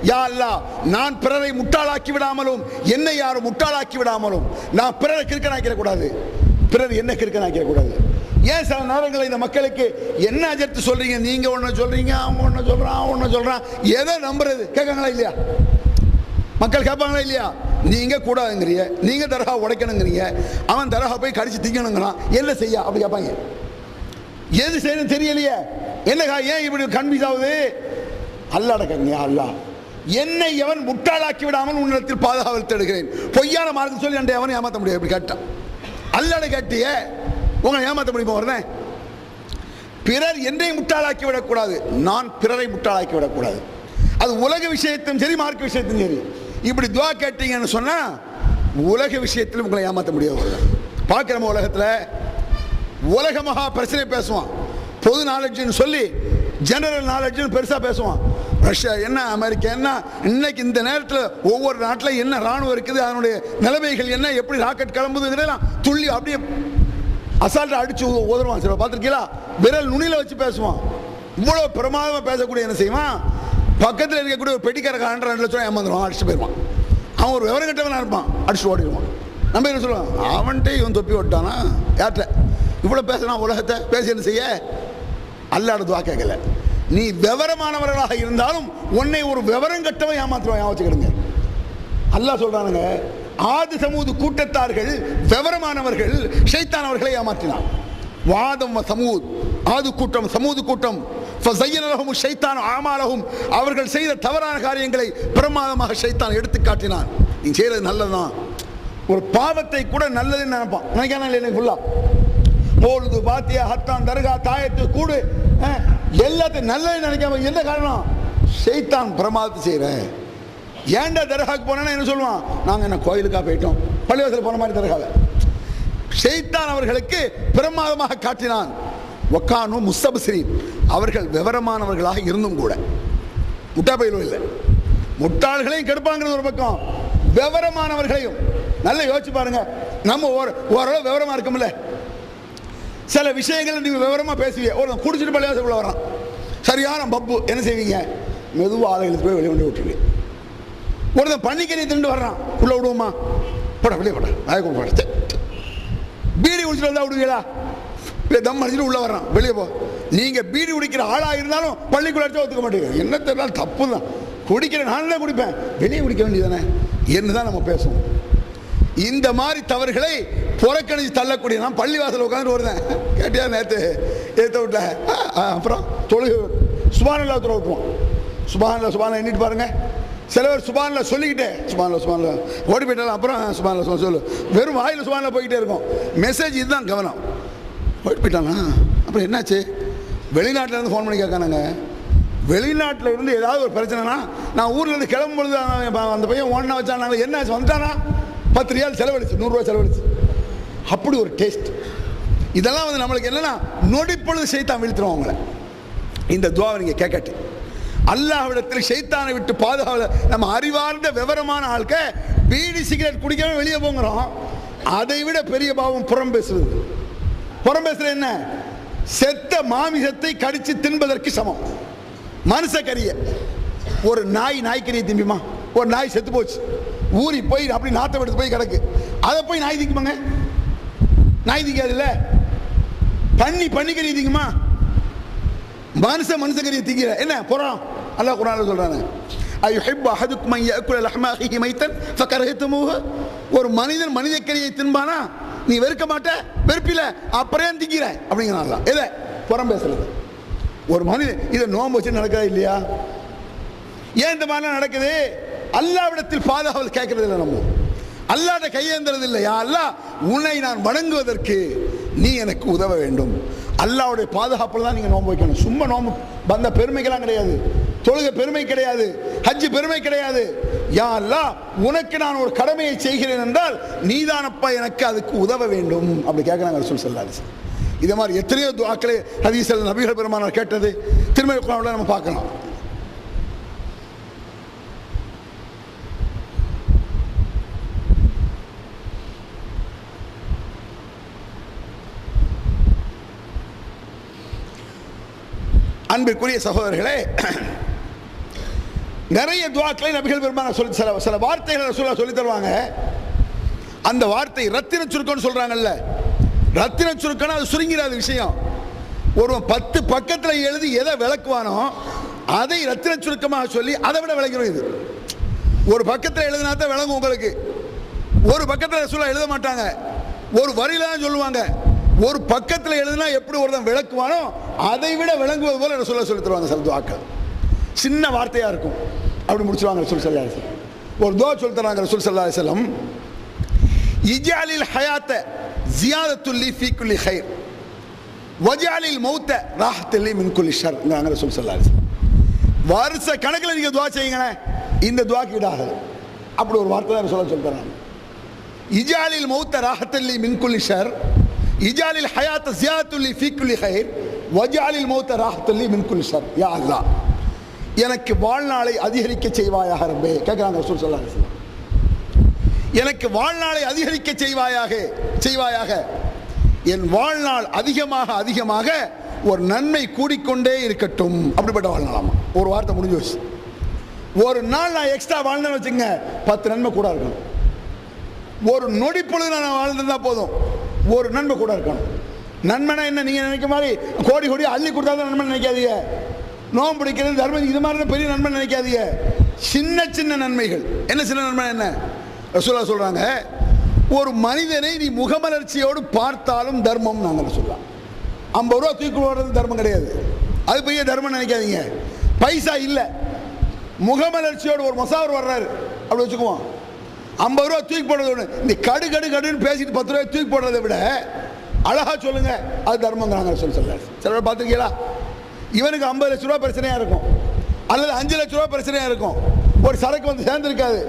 யா அல்லாஹ், நான் பிறரை முட்டாளாக்கி விடாமலும் என்னை யாரும் முட்டாளாக்கி விடாமலும் நான் பிறரை கிறுக்கனாக்கிட கூடாது, பிறர் என்ன கிறுக்கனாக்கிட கூடாது. ஏன் சில நேரங்களில் இந்த மக்களுக்கு என்ன அஜர்த்து சொல்றீங்க, நீங்க ஒன்று சொல்றீங்க, அவன் ஒன்று சொல்றான், அவன் ஒன்று சொல்றான், எதை நம்புறது? கேட்காங்களா இல்லையா? மக்கள் கேட்பாங்களா இல்லையா? நீங்க கூடாதுங்கிறீங்க, நீங்க தரகா உடைக்கணுங்கிறீங்க, அவன் தரகா போய் கடிச்சு திங்கணுங்கிறான், என்ன செய்ய? அப்படி கேட்பாங்க. எது செய்யணும் தெரியலையே, என்னக்கா ஏன் இப்படி கன்ஃபியூஸ் ஆகுது? அல்லாஹ் கேட்குங்க, அல்லாஹ், என்னை எவன் முட்டாளாக்கி விடாமல் உன்னிடத்தில் பாதுகாவல் தேடுகிறேன். பொய்யான மார்க்கம் சொல்லி என் எவனை ஏமாற்ற முடியாது. இப்படி கேட்டான். அல்லாஹ் கேட்டியே, உங்களை ஏமாற்ற முடியுமா? வரேன், பிறர் என்னை முட்டாளாக்கி விடக்கூடாது, நான் பிறரை முட்டாளாக்கி விடக்கூடாது. அது உலக விஷயத்தும் சரி, மார்க்க விஷயத்தும் சரி. இப்படி துவா கேட்டீங்கன்னு சொன்னா உலக விஷயத்திலும் உங்களை ஏமாற்ற முடியாது. பார்க்கிறோம் உலகத்தில் உலக மகா பிரச்சனை பேசுவான், பொது நாலேஜ்னு சொல்லி ஜெனரல் நாலேஜ்னு பெருசாக பேசுவான். ரஷ்யா என்ன, அமெரிக்கா என்ன, இன்னைக்கு இந்த நேரத்தில் ஒவ்வொரு நாட்டில் என்ன ராணுவம் இருக்குது, அதனுடைய நிலைமைகள் என்ன, எப்படி ராக்கெட் கிளம்புதுங்கிறதெல்லாம் துள்ளி அப்படியே அசால்ட்டாக அடிச்சு உதருவான். சில பார்த்துருக்கீங்களா? விரல் நுனியில் வச்சு பேசுவான். இவ்வளோ பிரமாதமாக பேசக்கூடிய என்ன செய்வான், பக்கத்தில் இருக்கக்கூடிய ஒரு பெட்டிக்காரக்காரன் 2 லட்சம் ஏமாந்துருவான், அடிச்சுட்டு போயிடுவான். அவன் ஒரு விவரம் கட்டவனாக இருப்பான், அடிச்சுட்டு ஓடிடுவான். நம்ம என்ன சொல்லுவான், அவன்கிட்ட இவன் தொப்பி ஓட்டானா யார்கிட்ட இவ்வளோ பேசினா உலகத்தை பேசி என்ன செய்ய? அல்லாஹ் துஆ கேட்கல. நீ விவரமானவர்களாக இருந்தாலும் உன்னை ஒரு விவரம் கட்டவன் ஏமாத்துவான், ஞாபகம். அல்லாஹ் சொல்றானுங்க, ஆது சமூது கூட்டத்தார்கள் விவரமானவர்கள் ஷைத்தான் அவர்களை ஏமாற்றினான். வாதம் சமூத், ஆது கூட்டம் சமூது கூட்டம், ஃபஸய்யனலஹும் ஷைத்தான் ஆமாலஹும், அவர்கள் செய்த தவறான காரியங்களை பிரமாதமாக ஷைத்தான் எடுத்து காட்டினான். நீ செய்யறது நல்லதுதான், ஒரு பாவத்தை கூட நல்லதுன்னு நினைப்பான். நினைக்கான இல்லை ஃபுல்லா போலுது பாத்தியா ஹத்தான் தர்கா தாயத்து கூடு எல்லாத்தையும் நல்லது நினைக்காம. என்ன காரணம்? ஷைத்தான் பிரமாதத்தை செய்கிறேன். ஏன்டா தர்காவுக்கு போனா என்ன சொல்லுவான், நாங்கள் என்ன கோயிலுக்காக போயிட்டோம், பள்ளிவாசல் போன மாதிரி தர்காவை. ஷைத்தான் அவர்களுக்கு பிரமாதமாக காட்டினான். வக்கானு முஸ்தபஸிரீன், அவர்கள் விவரமானவர்களாக இருந்தும் கூட முட்டா பயிலும் இல்லை. முட்டாள்களையும் கெடுப்பாங்கிறது ஒரு பக்கம், விவரமானவர்களையும் நல்லா யோசிச்சு பாருங்க. நம்ம ஓரளவு விவரமா இருக்கும்ல, சில விஷயங்கள் நீங்க விவரமா பேசுவீங்க. ஒரு குடிச்சிட்டு பள்ளிவாசலுக்குள்ள வரான், சரியான பப்பு, என்ன செய்வீங்க? மெதுவாக ஆளுகளுக்கு போய் வெளியே விட்டுருவீங்க. ஒருத்தன் பன்னிக்கறி திண்டு வர்றான், உள்ள விடுவோமா? போட வெளியே போட படுத்து. பீடி குடிச்சிட்டு வந்தா விடுவீங்களா? தம் அடிச்சுட்டு உள்ள வர்றான், வெளியே போ. நீங்க பீடி குடிக்கிற ஆளா இருந்தாலும் பள்ளிக்குள்ள அடிச்சா ஒத்துக்க மாட்டீங்க. என்ன தெரியல, தப்பு தான். குடிக்கிற நான் தான் குடிப்பேன், வெளியே குடிக்க வேண்டியதானே என்னதான் நம்ம பேசுவோம். இந்த மாதிரி தவறுகளை புறக்கணிச்சு தள்ளக்கூடிய நான் பள்ளிவாசல் உட்காந்து வருதேன். கேட்டியா நேற்று ஏற்ற விட்டல, அப்புறம் தொழுகு சுபானல்லா துறை விட்டுருவோம். சுபானல்லா எண்ணிட்டு பாருங்க. சில பேர் சுபானல்லா சொல்லிக்கிட்டே சுபானல்லா ஓடி போயிட்டாலும் அப்புறம் சுபானல்லா சொல்லு, வெறும் வாயில் சுபானல்லா போய்கிட்டே இருக்கும். மெசேஜ் இதுதான் கவனம். ஓடி போயிட்டானா அப்புறம் என்னாச்சு? வெளிநாட்டில் இருந்து ஃபோன் பண்ணி கேட்கானாங்க. வெளிநாட்டில் இருந்து ஏதாவது ஒரு பிரச்சனைனா, நான் ஊரில் இருந்து கிளம்பும் பொழுது அந்த பையன் ஒன்றா வச்சாங்க, என்னாச்சு வந்துட்டானா, 10 ரியால் செலவழிச்சு, 100 ரூபா செலவழிச்சு. அப்படி ஒரு டேஸ்ட். இதெல்லாம் வந்து நம்மளுக்கு என்னன்னா, நொடிப்பொழுது ஷைத்தான் வீழ்த்துறோம் அவங்கள. இந்த துஆவை நீங்க கேட்கட்டு, அல்லாஹ்விடத்தில் ஷைத்தானை விட்டு பாதுகாவல. நம்ம அறிவார்ந்த விவரமான ஆட்க பீடி சிகரெட் குடிக்காம வெளியே போங்கிறோம். அதை விட பெரிய பாவம் புறம் பேசுவது. புறம் பேசுறது என்ன? செத்த மாமிசத்தை கடிச்சு தின்பதற்கு சமம். மனுஷ கறிய ஒரு நாய்க்கறியை திம்பிமா? ஒரு நாய் செத்து போச்சு, ஊறி போய் அப்படி நாத்தம் எடுத்து போய் கிடக்கு, அதை போய் நாய் திங்குமாங்க? நாய் திங்காது இல்ல. பன்னிக்கறி திங்குமா? மனுஷக்கறியை திங்கிற என்ன புறம்? அல்லாஹ் குர்ஆன்ல சொல்றானே, அயுஹிப்பு அஹதுக்கும் அன் யஅகுல லஹ்ம அஹீஹி மைத்தன் ஃபகரஹ்துமூஹு. ஒரு மனிதன் மனிதக்கறியை தின்பானா நீ வெறுக்க மாட்ட? வெறுப்பில, அப்புறம் திங்கிற அப்படிங்கிறான். எதை புறம் பேசுறது? ஒரு மனிதன் இதை நோன்பு வச்சு நடக்கிறதா இல்லையா? ஏன் இந்த மாதிரிலாம் நடக்குது? அல்லாஹ்விடத்தில் பாதுகாவல் கேட்கறது இல்லை. நம்ம அல்லாஹ்ட கையேந்துறது இல்லை. யா அல்லாஹ், உன்னை நான் வணங்குவதற்கு நீ எனக்கு உதவ வேண்டும். அல்லாஹ்வுடைய பாதுகாப்பில் தான் நீங்கள் நோன்பு வைக்கணும். சும்மா நோன்பு வந்த பெருமைக்கெல்லாம் கிடையாது, தொழுகை பெருமை கிடையாது, ஹஜ் பெருமை கிடையாது. யா அல்லாஹ், உனக்கு நான் ஒரு கடமையை செய்கிறேன் என்றால் நீதானப்பா எனக்கு அதுக்கு உதவ வேண்டும் அப்படி கேட்குறாங்க ரசூல் ஸல்லல்லாஹு அலைஹி வஸல்லம். இதே மாதிரி எத்தனையோ துஆக்களை ஹதீஸ்ல நபிகள் பெருமானார் கேட்டது திருமறை குர்ஆன்ல நம்ம பார்க்கலாம். அன்பிற்குரிய சகோதரர்களே, நிறைய துஆக்களை நபிகள் பெருமானார் சொல்லி சில வார்த்தைகளை சொல்லி தருவாங்க. அந்த வார்த்தை ரத்தின சுருக்கம்னு சொல்றாங்கல்ல, ரத்தின சுருக்கம்னா அது சுருங்கிறாத விஷயம். ஒருவன் 10 பக்கத்தில் எழுதி எதை விளக்குவானோ அதை ரத்தின சுருக்கமாக சொல்லி அதை விட விளக்கிறோம். இது ஒரு பக்கத்தில் எழுதினா தான் விளங்கும் உங்களுக்கு. ஒரு பக்கத்தில் சொல்ல எழுத மாட்டாங்க, ஒரு வரியில தான் சொல்லுவாங்க. ஒரு பக்கத்தில் எழுதினா எப்படி ஒருத்தன் விளக்குவானோ அதை விட விளங்குவது போல ரசூலுல்லாஹ் சொல்லி தருவாங்க. சில துஆக்கள் சின்ன வார்த்தையா இருக்கும், அப்படி முடிச்சுவாங்க ரசூல் ஸல்லல்லாஹு அலைஹி வஸல்லம். ஒரு துஆ சொல்லி தராங்க ரசூல் ஸல்லல்லாஹு அலைஹி வஸல்லம், இஜ்அலில் ஹயாத்த ஜியாதத்துல் லி ஃபீ குல்லி கைர் வஜ்அலில் மௌத்த ராஹத்தல் லி மின் குல்லி ஷர். ரசூல் ஸல்லல்லாஹு அலைஹி வஸல்லம் வருஷ கணக்கில் நீங்க துஆ செய்யுங்களே, இந்த துஆக்கு ஈடாகாது. அப்படி ஒரு வார்த்தை தான் ரசூலுல்லாஹ் சொல்லி தராங்க. இஜ்அலில் மௌத்த ராஹத்தல் லி மின் குல்லி ஷர், இஜ்அலில் ஹயாத்த ஜியாதத்துல் லி ஃபீ குல்லி கைர் வஜஅலில் மௌத ராஹத்தல்லி மின் குல்லி ஷர். யா அல்லாஹ், எனக்கு வாழ்நாளை அதிகரிக்க செய்வாயாக ரப்பே. கேட்குறாங்க ரசூல் ஸல்லல்லாஹு அலைஹி வஸல்லம், எனக்கு வாழ்நாளை அதிகரிக்க செய்வாயாக. என் வாழ்நாள் அதிகமாக அதிகமாக ஒரு நன்மை கூடிக்கொண்டே இருக்கட்டும். அப்படிப்பட்ட வாழ்நாளாமா. ஒரு வார்த்தை முடிஞ்சு வச்சு, ஒரு நாள் நான் எக்ஸ்ட்ரா வாழ்ந்தேன்னு வச்சுங்க 10 நன்மை கூட இருக்கணும். ஒரு நொடி பொழுது நான் வாழ்ந்திருந்தா போதும், ஒரு நன்மை கூட இருக்கணும். நன்மைனா என்ன, நீங்க நினைக்க மாதிரி கோடி கோடி அள்ளி கொடுத்தா தான் நன்மை நினைக்காதீங்க. நோம்பு பிடிக்கிறது, தர்மம், இது மாதிரி பெரிய நன்மை நினைக்காதீங்க. சின்ன சின்ன நன்மைகள். என்ன சின்ன நன்மை என்ன? ரசூலுல்லாஹ் சொல்றாங்க, ஒரு மனிதனை நீ முகமலர்ச்சியோடு பார்த்தாலும் தர்மம். நாங்கள் சொல்லலாம், 50 ரூபா தூக்கி போடுறது தர்மம் கிடையாது, அது பெரிய தர்மம் நினைக்காதீங்க. பைசா இல்லை, முகமலர்ச்சியோடு ஒரு மொசாவர் வர்றாரு அப்படி வச்சுக்குவோம், 50 ரூபா தூக்கி போடுறது ஒன்று. இந்த கடுன்னு பேசிட்டு 10 ரூபாய் தூக்கி போடுறதை விட அழகா சொல்லுங்க, அது தர்மங்கிறாங்க சொல்ல. சில பார்த்துருக்கீங்களா, இவனுக்கு 50 லட்ச ரூபா பிரச்சனையா இருக்கும், அல்லது 5 லட்ச ரூபா பிரச்சனையா இருக்கும். ஒரு சரக்கு வந்து சேர்ந்துருக்காது,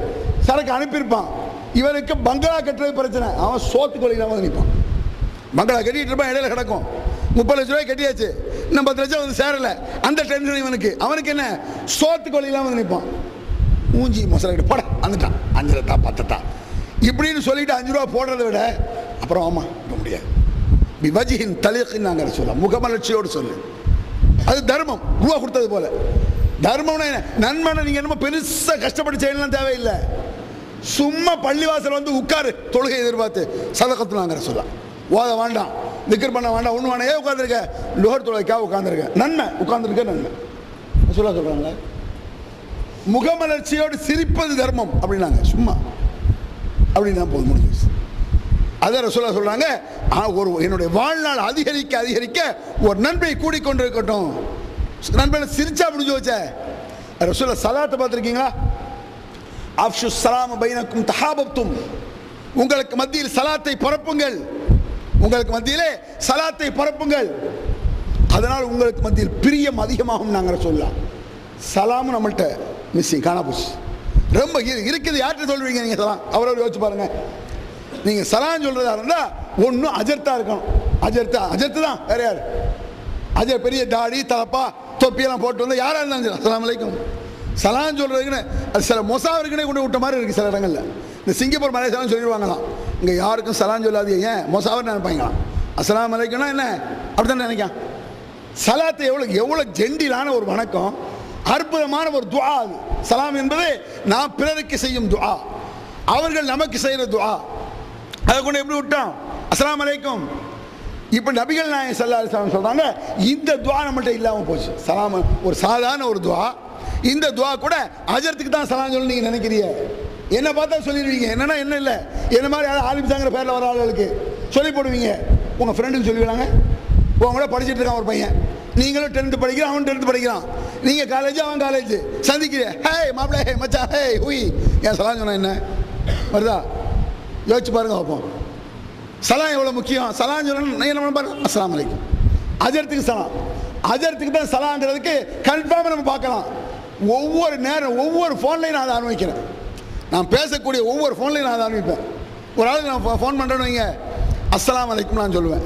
சரக்கு அனுப்பியிருப்பான். இவனுக்கு பங்களா கட்டுறது பிரச்சனை, அவன் சோத்துக்கு வழியில வந்து நிற்பான். பங்களா கட்டிட்டு இருப்பான், இடையில கிடக்கும். 30 லட்ச ரூபாய் கட்டியாச்சு, இன்னும் 10 லட்சம் வந்து சேரல, அந்த டென்ஷன் இவனுக்கு. அவனுக்கு என்ன, சோத்துக்கு வழியில வந்து நிற்பான். மூஞ்சி மசாலா போட வந்துட்டான், 5 லட்சா 10 லட்சா இப்படின்னு சொல்லிட்டு 5 ரூபா போடுறதை விட அப்புறம் ஆமா முடியாது. விவஜின் தலிகின்னு நாங்கள் சொல்லலாம், முகமலர்ச்சியோடு சொல்லு. அது தர்மம், ரூபா கொடுத்தது போல. தர்மம்னா என்ன, நன்மனை நீங்க என்னமோ பெருசா கஷ்டப்பட்டு செய்யலாம் தேவையில்லை. சும்மா பள்ளிவாசல் வந்து உட்காரு, தொழுகை எதிர்பார்த்து சதகத்து நாங்கள் சொல்லலாம். ஓத வேண்டாம், திக்ர் பண்ண வேண்டாம், ஒன்று வேணா, உட்காந்துருக்க லோகர் தொழுகைக்காக உட்காந்துருக்க, நன்மை உட்காந்துருக்க நன்மை சொல்றாங்களே. முகமலர்ச்சியோடு சிரிப்பது தர்மம் அப்படின்னாங்க, சும்மா அப்படின்னா போதும், முடிஞ்சு. அதை ரசூலுல்லாஹ் சொல்றாங்க, ஒரு என்னுடைய வாழ்நாள் அதிகரிக்க அதிகரிக்க ஒரு நன்மை கூடிக்கொண்டிருக்கட்டும். நண்பனை சிரிச்சா முடிஞ்சு வச்ச. ரசூலுல்லாஹ் சலாத்தை பார்த்துருக்கீங்களா? அஃஷு ஸலாம் பைனக்கும் தஹாபப்தும், உங்களுக்கு மத்தியில் சலாத்தை பரப்புங்கள், உங்களுக்கு மத்தியிலே சலாத்தை பரப்புங்கள், அதனால் உங்களுக்கு மத்தியில் பிரியம் அதிகமாகும். நாங்கள் சொல்லலாம், சலாமும் நம்மள்கிட்ட மிஸ்ஸிங், காணா போச்சு. ரொம்ப இருக்குது. யார்கிட்ட சொல்வீங்க நீங்கள் சலாம்? அவரோட யோசிச்சு பாருங்க. நீங்கள் சலாம் சொல்றதா இருந்தால் ஒன்றும் அஜர்த்தா இருக்கணும். அஜர்த்து தான், வேற யார்? அஜர் பெரிய தாடி தலப்பா தொப்பியெல்லாம் போட்டு வந்து யாராக இருந்தாலும் அஸ்ஸலாமு அலைக்கும் சலாம் சொல்றதுக்குன்னு அது சில மொசாவருக்குனே கொண்டு விட்ட மாதிரி இருக்குது சில இடங்களில். இந்த சிங்கப்பூர் மலேசியாவும் சொல்லிடுவாங்களாம், இங்கே யாருக்கும் சலாம் சொல்லாதீங்க, ஏன் மொசாவர் நினைப்பாங்களாம். அஸ்ஸலாமு அலைக்கும்னா என்ன, அப்படித்தான் நினைக்கான். சலாத்தை எவ்வளோ ஜெண்டிலான ஒரு வணக்கம், அற்புதமான ஒரு துஆ அது. சலாம் என்பது நாம் பிறருக்கு செய்யும் துஆ, அவர்கள் நமக்கு செய்கிற துஆ. அதை கொண்டு எப்படி விட்டோம்? அஸ்ஸலாமு அலைக்கும். இப்போ நபிகள் நாயகம் ஸல்லல்லாஹு அலைஹி வஸல்லம் சொல்றாங்க, இந்த துஆ நம்மள்ட்ட இல்லாமல் போச்சு. சலாம் ஒரு சாதாரண ஒரு துஆ, இந்த துஆ கூட அஜர்த்துக்கு தான் சலாம் சொல்லி நீங்கள் நினைக்கிறீங்க. என்ன பார்த்தா சொல்லிடுவீங்க, என்னன்னா என்ன இல்லை, என்ன மாதிரி யாரும் ஆலிம்சாங்கிற பேரில் வர ஆளுகளுக்கு சொல்லி போடுவீங்க. உங்கள் ஃப்ரெண்டுக்கு சொல்லிவிடாங்க, உங்களோட படிச்சுட்டு இருக்கான் ஒரு பையன், நீங்களும் 10th படிக்கிறான், அவன் 10th படிக்கிறான், நீங்கள் காலேஜ் அவன் காலேஜ், சந்திக்கிறேன், ஹே மாப்பிள்ளை, ஹே மச்சான், ஹே ஹுய், ஏன் சலாம் சொன்னா என்ன வருதா? யோசிச்சு பாருங்க பார்ப்போம். சலாம் எவ்வளோ முக்கியம். சலாம் சொல்லணும் என்ன பாருங்க, அஸ்ஸலாமு அலைக்கும். அஜர்த்துக்கு சலாம், அஜர்த்துக்கு தான் சலாங்கிறதுக்கு கன்ஃபார்மாக நம்ம பார்க்கலாம். ஒவ்வொரு நேரம் ஒவ்வொரு ஃபோன்லையும் நான் அதை அனுபவிக்கிறேன். நான் பேசக்கூடிய ஒவ்வொரு ஃபோன்லையும் நான் அதை அனுபவிப்பேன். ஒரு ஆளுக்கு நான் ஃபோன் பண்ணுறேன்னு வைங்க, அஸ்ஸலாமு அலைக்கும் நான் சொல்லுவேன்.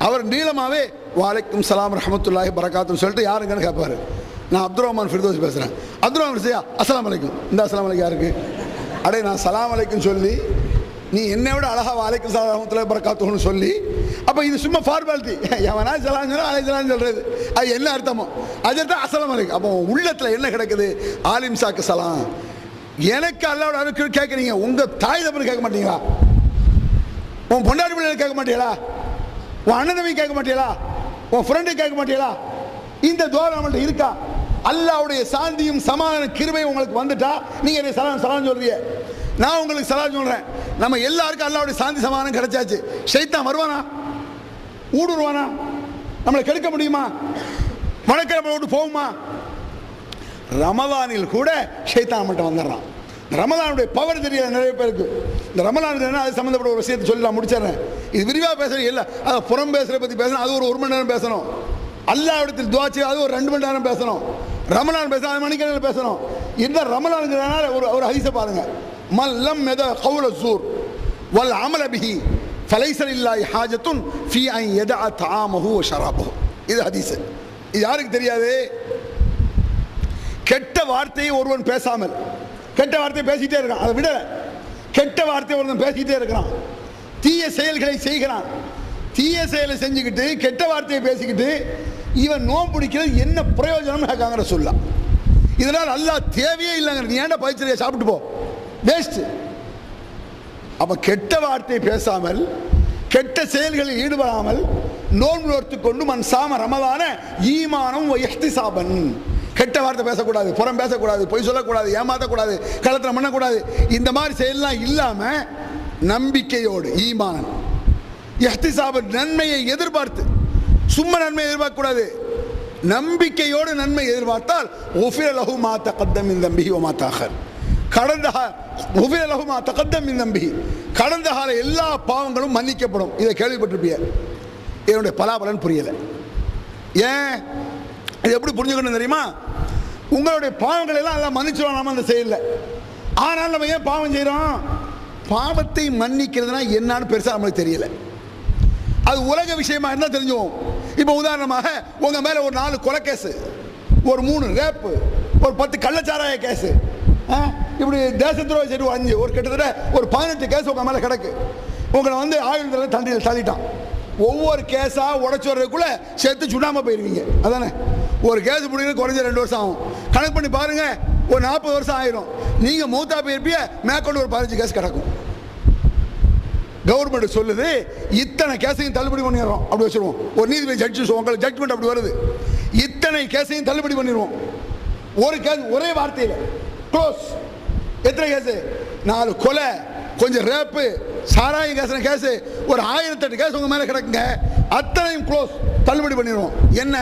அவர் நீளமாகவே வலைக்கும் சலாம் ரஹமத்துல்லாஹி பரகாத்துன்னு சொல்லிட்டு யாருங்கன்னு கேட்பாரு. நான் அப்துல் ரஹ்மான் ஃபிர்தோஸ் பேசுகிறேன். அப்துல் ரஹ்மான் செய்யா அஸ்ஸலாமு அலைக்கும், இந்த அஸ்ஸலாமு அலைக்கும் யாருக்கு? அடே நான் சலாம் அலைக்கும் சொல்லி நீ என்னை விட அழகா வலைக்கும் சலாம் ரஹமத்துல்லாஹி பரகாத்துன்னு சொல்லி, அப்போ இது சும்மா ஃபார்மாலிட்டி, எவனா சலாம் சொன்னா அலை சலாம் சொல்றது, அது என்ன அர்த்தமோ அதுதான் அஸ்ஸலாமு அலைக்கும். அப்போ உள்ளத்தில் என்ன கிடக்குது? ஆலிம் சாக்கு சலாம். எனக்கு அல்லாவோட அனுக்கு கேட்குறீங்க, உங்கள் தாய் தப்பனு கேட்க மாட்டீங்களா? உன் பொண்டாட்டி பிள்ளைகள் கேட்க மாட்டீங்களா? உன் அண்ணன் தம்பி கேட்க மாட்டீங்களா? உன் ஃப்ரெண்டு கேட்க மாட்டீங்களா? இந்த துஆ நம்மள்ட்ட இருக்கா? அல்லாஹ்வுடைய சாந்தியும் சமாதான கிருபையும் உங்களுக்கு வந்துட்டா நீங்க என்ன சலாம் சொல்றீங்க, நான் உங்களுக்கு சலாம் சொல்றேன். நம்ம எல்லாருக்கும் அல்லாஹ்வுடைய சாந்தி சமாதானம் கிடைச்சாச்சு. ஷைத்தான் வருவானா? ஊடுருவானா? நம்மளை கெடுக்க முடியுமா? வணக்கம் நம்மளை விட்டு போகுமா? ரமலானில் கூட ஷைத்தான் நம்மள்ட்ட வந்துடுறான். ரமலானுடைய பவர் தெரியாது நிறைய பேருக்கு. இந்த ரமலான் அது சம்மந்தப்பட்ட ஒரு விஷயத்தை சொல்லி நான் முடிச்சிடறேன். இது விரிவாக பேசுறது இல்லை, அதை புறம் பேசுகிறத பற்றி பேசணும், அது ஒரு 1 மணி நேரம் பேசணும். அல்லாஹ்விடத்தில் துஆ செய்ய அது ஒரு 2 மணி நேரம் பேசணும். ரமலான் பேச 1 மணிக்கு பேசணும். இந்த ரமலானுங்கிறதுனால ஒரு ஹதீஸை பாருங்க, மல்லம் மெத கவுல ஸூர் வல் அமல பிஹி ஃபலைஸ லில்லாஹி ஹாஜத்துன் ஃபீ அன் யதஅ தஆமஹு வ ஷராபஹு. இது ஹதீஸ். இது யாருக்கு தெரியாது? கெட்ட வார்த்தையை ஒருவன் பேசாமல், கெட்ட வார்த்தையை பேசிட்டே இருக்கான், அதை விட கெட்ட வார்த்தையை ஒருவன் பேசிட்டே இருக்கிறான், தீய செயல்களை செய்கிறான், தீய செயலை செஞ்சுக்கிட்டு கெட்ட வார்த்தையை பேசிக்கிட்டு இவன் நோன்பு பிடிக்கிறது என்ன பிரயோஜனம் கேட்காங்கிற சொல்லலாம். இதனால் அல்லாஹ் தேவையே இல்லைங்க, நீ ஏன்டா பயிற்சியை சாப்பிட்டு போ, வேஸ்ட். அப்ப கெட்ட வார்த்தையை பேசாமல் கெட்ட செயல்களில் ஈடுபடாமல் நோன்பு நோர்த்து கொண்டு மன் சாம ரமதான ஈமானம் இஹ்திசாபன். கெட்ட வார்த்தை பேசக்கூடாது, புறம் பேசக்கூடாது, பொய் சொல்லக்கூடாது, ஏமாற்றக்கூடாது, கள்ளத்தனம் பண்ணக்கூடாது. இந்த மாதிரி செயல்லாம் இல்லாம நம்பிக்கையோடு ஈமான் இஹ்திசாபன், நன்மையை எதிர்பார்த்து, சும்மா நன்மையை எதிர்பார்க்கக்கூடாது, நம்பிக்கையோடு நன்மை எதிர்பார்த்தால் உஃபிர லஹு மா தகத்தம் மின் தம்பிஹி வ மா தஅஹர், கடந்த கால எல்லா பாவங்களும் மன்னிக்கப்படும். இதை கேள்விப்பட்டிருப்பீங்க. என்னுடைய பலாபலன் புரியலை. ஏன் இது எப்படி புரிஞ்சுக்கணும் தெரியுமா? உங்களுடைய பாவங்கள் எல்லாம் எல்லாம் மன்னிச்சிடும் நம்ம அந்த செயலில். ஆனால் நம்ம ஏன் பாவம் செய்கிறோம்? பாவத்தை மன்னிக்கிறதுனா என்னன்னு பெருசாக நம்மளுக்கு தெரியல. அது உலக விஷயமா இருந்தால் தெரிஞ்சுவோம். இப்போ உதாரணமாக உங்கள் மேலே ஒரு 4 கொலை கேஸு, ஒரு 3 ரேப்பு, ஒரு 10 கள்ளச்சாராய கேஸு, இப்படி தேச துரோக சரி 5, ஒரு கிட்டத்தட்ட ஒரு 18 கேஸ் உங்கள் மேலே கிடக்கு. உங்களை வந்து ஆயுள் தண்டியில் தள்ளிட்டான். ஒவ்வொரு கேஸாக உடச்சி வர்றதுக்குள்ளே சேர்த்து சுடாமல் போயிடுவீங்க. அதானே? ஒரு கேஸ் முடிக்கிறது குறைஞ்ச 2 வருஷம் ஆகும். கணக்கு பண்ணி பாருங்க, ஒரு 40 வருஷம் ஆயிரும். நீங்கள் மூத்தா போயிருப்பிய, மேற்கொண்டு ஒரு 15 கேஸ் கிடக்கும். கவர்மெண்ட் சொல்லுது இத்தனை கேஸையும் தள்ளுபடி பண்ணிடுறோம், அப்படி வச்சிருவோம். ஒரு நீதிபதி ஜட்ஜி உங்களுக்கு ஜட்ஜ்மெண்ட் அப்படி வருது, இத்தனை கேஸையும் தள்ளுபடி பண்ணிடுவோம். ஒரு கேஸ் ஒரே வார்த்தையில் க்ளோஸ். எத்தனை கேஸு? 4 கொலை, கொஞ்சம் ரேப்பு, சாராய கேஸ், ஒரு 1008 கேஸ் உங்க மேல கிடக்குங்க. அத்தனையும் க்ளோஸ், தள்ளுபடி பண்ணிடுவோம். என்ன,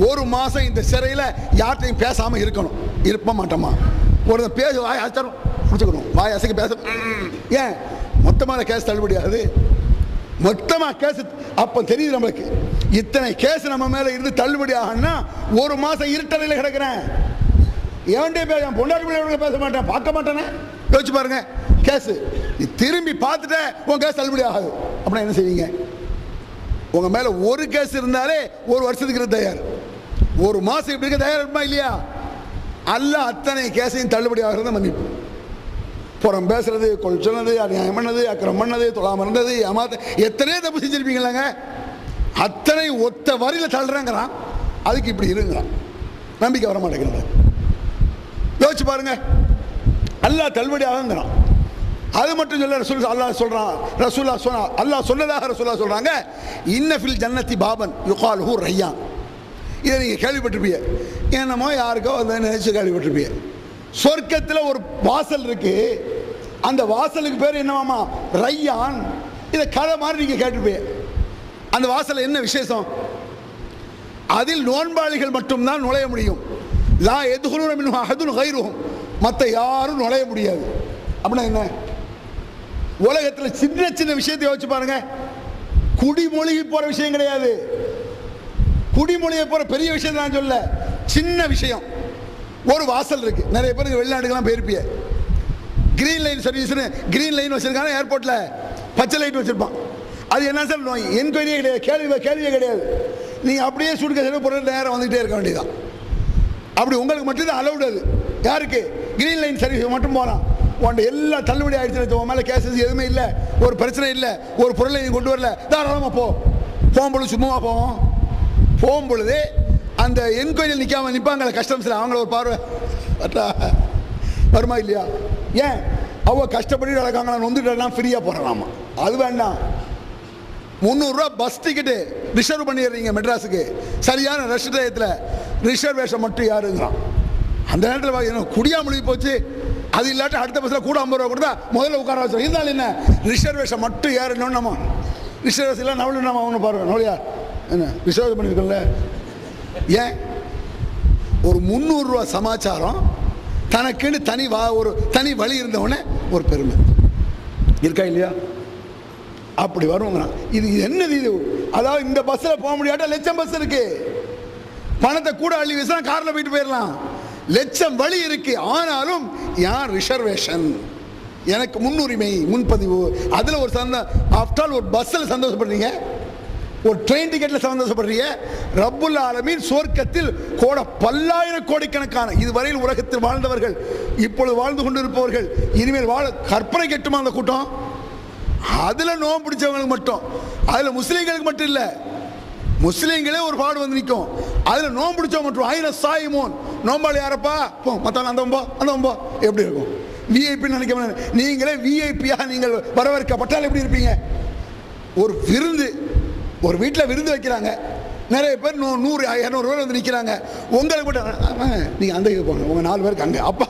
ஒரு மாசம் இந்த சிறையில் யார்கிட்டையும் பேசாம இருக்கணும். இருப்ப மாட்டோமா? ஒரு பேச வாய் அசரும் பிடிச்சிக்கணும், வாய் அசைக்க பேச. ஏன் மொத்தமான கேஸ் தள்ளுபடி ஆகுது? மொத்தமாக கேஸ். அப்போ தெரியுது நம்மளுக்கு இத்தனை கேஸ் நம்ம மேலே இருந்து தள்ளுபடி ஆகணும்னா ஒரு மாதம் இருட்டறையில் கிடக்கிறேன். ஏன்டே என் பொண்டாட்டி பிள்ளையோட பேச மாட்டேன், பார்க்க மாட்டேனே. யோசிச்சு பாருங்க, கேஸு திரும்பி பார்த்துட்டு உன் கேஸ் தள்ளுபடி ஆகாது. அப்படின்னா என்ன செய்வீங்க? உங்க மேல ஒரு கேஸ் இருந்தாலே ஒரு வருஷத்துக்கு இருக்க தயார், ஒரு மாசம் இப்படி இருக்க தயார் இருப்பா இல்லையா? அல்ல அத்தனை கேஸையும் தள்ளுபடி ஆகிறது மன்னிப்பு. புறம் பேசுறது, கொள் சொன்னது, அநியாயம் பண்ணது, அக்கிரம் பண்ணது, தொழாம இருந்தது, ஏமாத்த, எத்தனையோ தப்பு செஞ்சிருப்பீங்களாங்க. அத்தனை ஒத்த வரியில் தள்ளுறேங்கிறான். அதுக்கு இப்படி இருங்கிறான். நம்பிக்கை வர மாட்டேங்கிறது. யோசிச்சு பாருங்க, அல்லாஹ் தள்ளுபடி ஆகுங்கிறான். அது மட்டும் சொல்ல ரசூல் அல்லாஹ் சொல்றான், ரசூலா சொன்னா அல்லாஹ் சொன்னதாக ரசூலா சொல்றாங்க, இன்னஃபில் ஜன்னத்தி பாபன் யுகாலுஹு ரையான். இதை நீங்க கேள்விப்பட்டிருப்பீங்க, என்னமோ யாருக்கோ அதை நினைச்சு கேள்விப்பட்டிருப்பீங்க. சொர்க்கத்தில் ஒரு வாசல் இருக்கு, அந்த வாசலுக்கு பேர் என்னவாமா? ரையான். இதை கதை மாதிரி நீங்க கேட்டிருப்பீங்க. அந்த வாசல் என்ன விசேஷம்? அதில் நோன்பாளிகள் மட்டும்தான் நுழைய முடியும். லா எதுகுலூன மின்ஹு அஹதுன் கைருஹும், மற்ற யாரும் நுழைய முடியாது. அப்படின்னா என்ன? உலகத்தில் சின்ன சின்ன விஷயத்தை யோசிச்சு பாருங்க. குடிமொழிக்கு போற விஷயம் கிடையாது, குடிமொழியை போற பெரிய விஷயம் நான் சொல்ல, சின்ன விஷயம். ஒரு வாசல் இருக்கு, நிறைய பேருக்கு வெளிநாட்டுக்கெல்லாம் போயிருப்பிய. Green line service, green line வச்சிருக்காங்க ஏர்போர்ட்ல, பச்சை லைட் வச்சிருப்பான். அது என்ன சார் என்கொயரியே கிடையாது, கேள்வியே கிடையாது. நீங்க அப்படியே சுடுக்க பொருள் நேரம் வந்துகிட்டே இருக்க வேண்டியதான். அப்படி உங்களுக்கு மட்டும்தான் அலவுட். அது யாருக்கு? கிரீன் லைன் சர்வீஸ் மட்டும் போகலாம். உன்ட எல்லாம் தள்ளுபடி ஆயிடுச்சு, உன் மேலே கேசஸ் எதுவுமே இல்லை, ஒரு பிரச்சனை இல்லை, ஒரு பொருளை நீ கொண்டு வரல, தாராளமாக போ. போகும்பொழுது சும்மாவா போவோம்? போகும்பொழுது அந்த என்கொயரியில் நிற்காம நிற்பாங்க கஸ்டம்ஸில், அவங்கள ஒரு பார்வை வருமா இல்லையா? ஏன் அவங்க கஷ்டப்பட்டு நடக்காங்க, நான் வந்துட்டு ஃப்ரீயாக போகிறலாமா? அது வேண்டாம். 300 ரூபா பஸ் டிக்கெட்டு ரிசர்வ் பண்ணிடுறீங்க மெட்ராஸுக்கு, சரியான ரஷ் டயத்தில் ரிசர்வேஷன் மட்டும் யாருங்கிறான். அந்த நேரத்தில் என்ன குடியா முழுகி போச்சு. அது இல்லாட்டி அடுத்த பஸ்ஸில் கூட 50 ரூபா கொடுத்தா முதல்ல உட்கார வச்சோம். இருந்தாலும் என்ன, ரிசர்வேஷன் மட்டும் யாருன்னு நம்ம ரிசர்வேஷன் நவலு நம்ம அவனு பாருங்க நோலியா என்ன ரிசர்வ் பண்ணியிருக்கோம்ல. ஏன் ஒரு 300 ரூபா சமாச்சாரம் தனக்குன்னு ஒரு தனி வழி இருந்தவொடனே ஒரு பெருமை இருக்கா இல்லையா? அப்படி வருவாங்க. இது என்னது இது? அதாவது இந்த பஸ்ஸில் போக முடியாட்டா லட்சம் பஸ் இருக்கு, பணத்தை கூட அள்ளி வீசினா காரில் போயிட்டு போயிடலாம். லட்சம் வழி இருக்கு, ஆனாலும் யார் ரிசர்வேஷன், எனக்கு முன்னுரிமை, முன்பதிவு, அதில் ஒரு ஆஃப்டர் ஒரு பஸ்ஸில் சந்தோஷப்படுறீங்க. ஒரு ட்ரெயின் டிக்கெட்ல சந்தோஷப்படுறிய, ரப்புல் ஆலமீன் சொர்க்கத்தில் பல்லாயிரம் கோடிக்கணக்கான இதுவரையில் உலகத்தில் வாழ்ந்தவர்கள், இப்பொழுது வாழ்ந்து கொண்டிருப்பவர்கள், இனிமேல் வாழ கற்பனை கெட்டுமா அந்த கூட்டம்? அதுல நோன்பு பிடிச்சவங்களுக்கு மட்டும், அதுல முஸ்லீம்களுக்கு மட்டும் இல்ல, முஸ்லீம்களே ஒரு பாடு வந்து நிற்கும். அதுல நோன்பு பிடிச்சவங்க மட்டும் ஐன சாயிமோன், நோம்பாளி யாரப்பா போ மத்தான அந்த எப்படி இருக்கும்? விஐபி நினைக்க, நீங்களே விஐபியா நீங்கள் வரவேற்கப்பட்டால் எப்படி இருப்பீங்க? ஒரு விருந்து, ஒரு வீட்டில் விருந்து வைக்கிறாங்க, நிறைய பேர் 100 200 பேர் வந்து நிற்கிறாங்க. உங்களுக்கு மட்டும் நீங்கள் அந்த இது போங்க, உங்கள் 4 பேருக்கு அங்கே அப்பா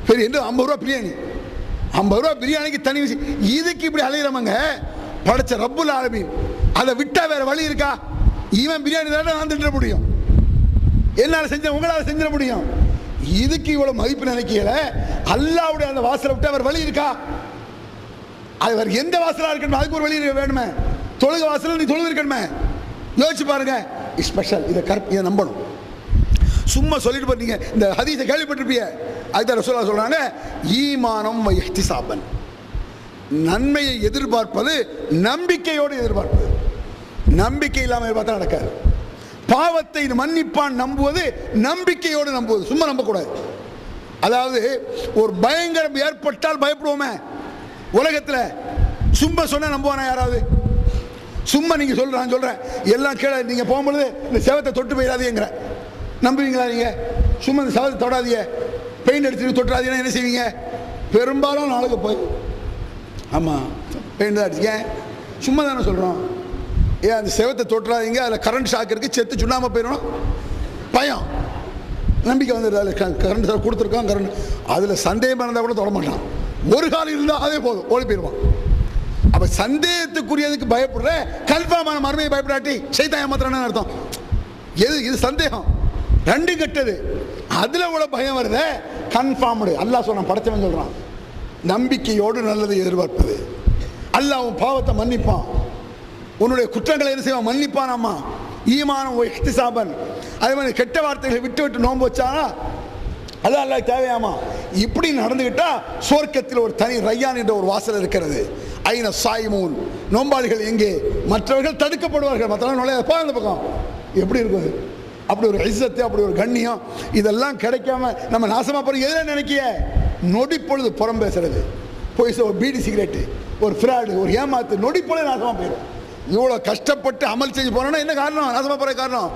பெரிய 50 ரூபா பிரியாணி, 50 ரூபா பிரியாணிக்கு தனி விஷயம். இதுக்கு இப்படி அலையிறவங்க படைச்ச ரப்புல் ஆலமீன் அதை விட்டா வேற வழி இருக்கா? இவன் பிரியாணி தான் நான் தின்ற முடியும், என்னால் செஞ்ச உங்களால் செஞ்சிட முடியும். இதுக்கு இவ்வளவு மதிப்பு நினைக்கல. அல்லாஹ்வுடைய அந்த வாசலை விட்டு அவர் வழி இருக்கா? அவர் எந்த வாசலா இருக்கணும், அதுக்கு ஒரு வழி வேணுமே. தொழுக வாசல் நீ தொழுது இருக்கணுமே, யோசிச்சு பாருங்க. ஸ்பெஷல் இதை நம்பணும். சும்மா சொல்லிட்டு போறீங்க. இந்த ஹதீஸை கேள்விப்பட்டிருப்பீங்க. அதுதான் ரசூலுல்லாஹ் சொல்றாங்க, ஈமானம் வ இஹ்திசாபன், நன்மையை எதிர்பார்ப்பது நம்பிக்கையோடு எதிர்பார்ப்பது. நம்பிக்கை இல்லாமல் எதிர்பார்த்தா நடக்காது. பாவத்தை மன்னிப்பான் நம்புவது நம்பிக்கையோடு நம்புவது, சும்மா நம்பக்கூடாது. அதாவது ஒரு பயங்கரம் ஏற்பட்டால் பயப்படுவோமே உலகத்தில், சும்மா சொன்ன நம்புவானா யாராவது? சும்மா நீங்க சொல்றேன் எல்லாம் கீழே நீங்க போகும்பொழுது இந்த செவத்தை தொட்டு போயிடாதீங்கிற, நம்புவீங்களா? நீங்க சும்மா இந்த செவத்தை தொடாதீங்க, பெயிண்ட் அடிச்சு தொட்டாதீங்கன்னா என்ன செய்வீங்க? பெரும்பாலும் நாளுக்கு போய் ஆமா பெயிண்ட் தான் அடிச்சுக்க, சும்மா தானே சொல்றோம். ஏன் அந்த செவத்தை தொட்டுறாதீங்க, அதில் கரண்ட் ஷாக் இருக்கு, செத்து சுண்ணாம போயிடணும், பயம். நம்பிக்கை வந்துடுது, அதில் கரண்ட் கொடுத்துருக்கோம், கரண்ட் அதில் சந்தேகம் இருந்தால் கூட தொட மாட்டான். ஒரு காலம் இருந்தால் அதே போதும், ஓடி போயிடுவான். அப்போ சந்தேகத்துக்குரியதுக்கு பயப்படுற, கன்ஃபார்மான மறுமையை பயப்படாட்டி சைத்தான் ஏமாத்துறான்னு அர்த்தம். இது சந்தேகம், ரெண்டு கெட்டது. அதில் உள்ள பயம் வருது, கன்ஃபார்ம்டு. அல்லாஹ் சொன்னான், படைச்சவன் சொல்கிறான், நம்பிக்கையோடு நல்லதை எதிர்பார்ப்பது. அல்லாஹ் உன் பாவத்தை மன்னிப்பான், உன்னுடைய குற்றங்களை என்ன செய்வான்? மன்னிப்பான். அம்மா ஈமானம் இஹ்திசாபன். அதே மாதிரி கெட்ட வார்த்தைகளை விட்டு நோன்பு வச்சானா அது அல்லாஹ் தேவையாமா. இப்படி நடந்துகிட்டா சொர்க்கத்தில் ஒரு தனி ரையான் என்ற ஒரு வாசல் இருக்கிறது. ஐன சாயிமூன், நோம்பாளிகள் எங்கே? மற்றவர்கள் தடுக்கப்படுவார்கள், மற்றவர்கள் நுழையப்பா அந்த பக்கம். எப்படி இருக்கும்? அப்படி ஒரு இஸ்ஸத்து, அப்படி ஒரு கண்ணியம், இதெல்லாம் கிடைக்காம நம்ம நாசமா போறோம். எதில் நினைக்கிய? நொடி பொழுது புறம் பேசுறது, போய் ஒரு பீடி சிகரெட்டு, ஒரு ஃப்ராடு, ஒரு ஏமாத்து, நொடி பொழுது நாசமா போயிடும். இவ்வளோ கஷ்டப்பட்டு அமல் செஞ்சு போனோன்னா என்ன காரணம்? நாசமா போற காரணம்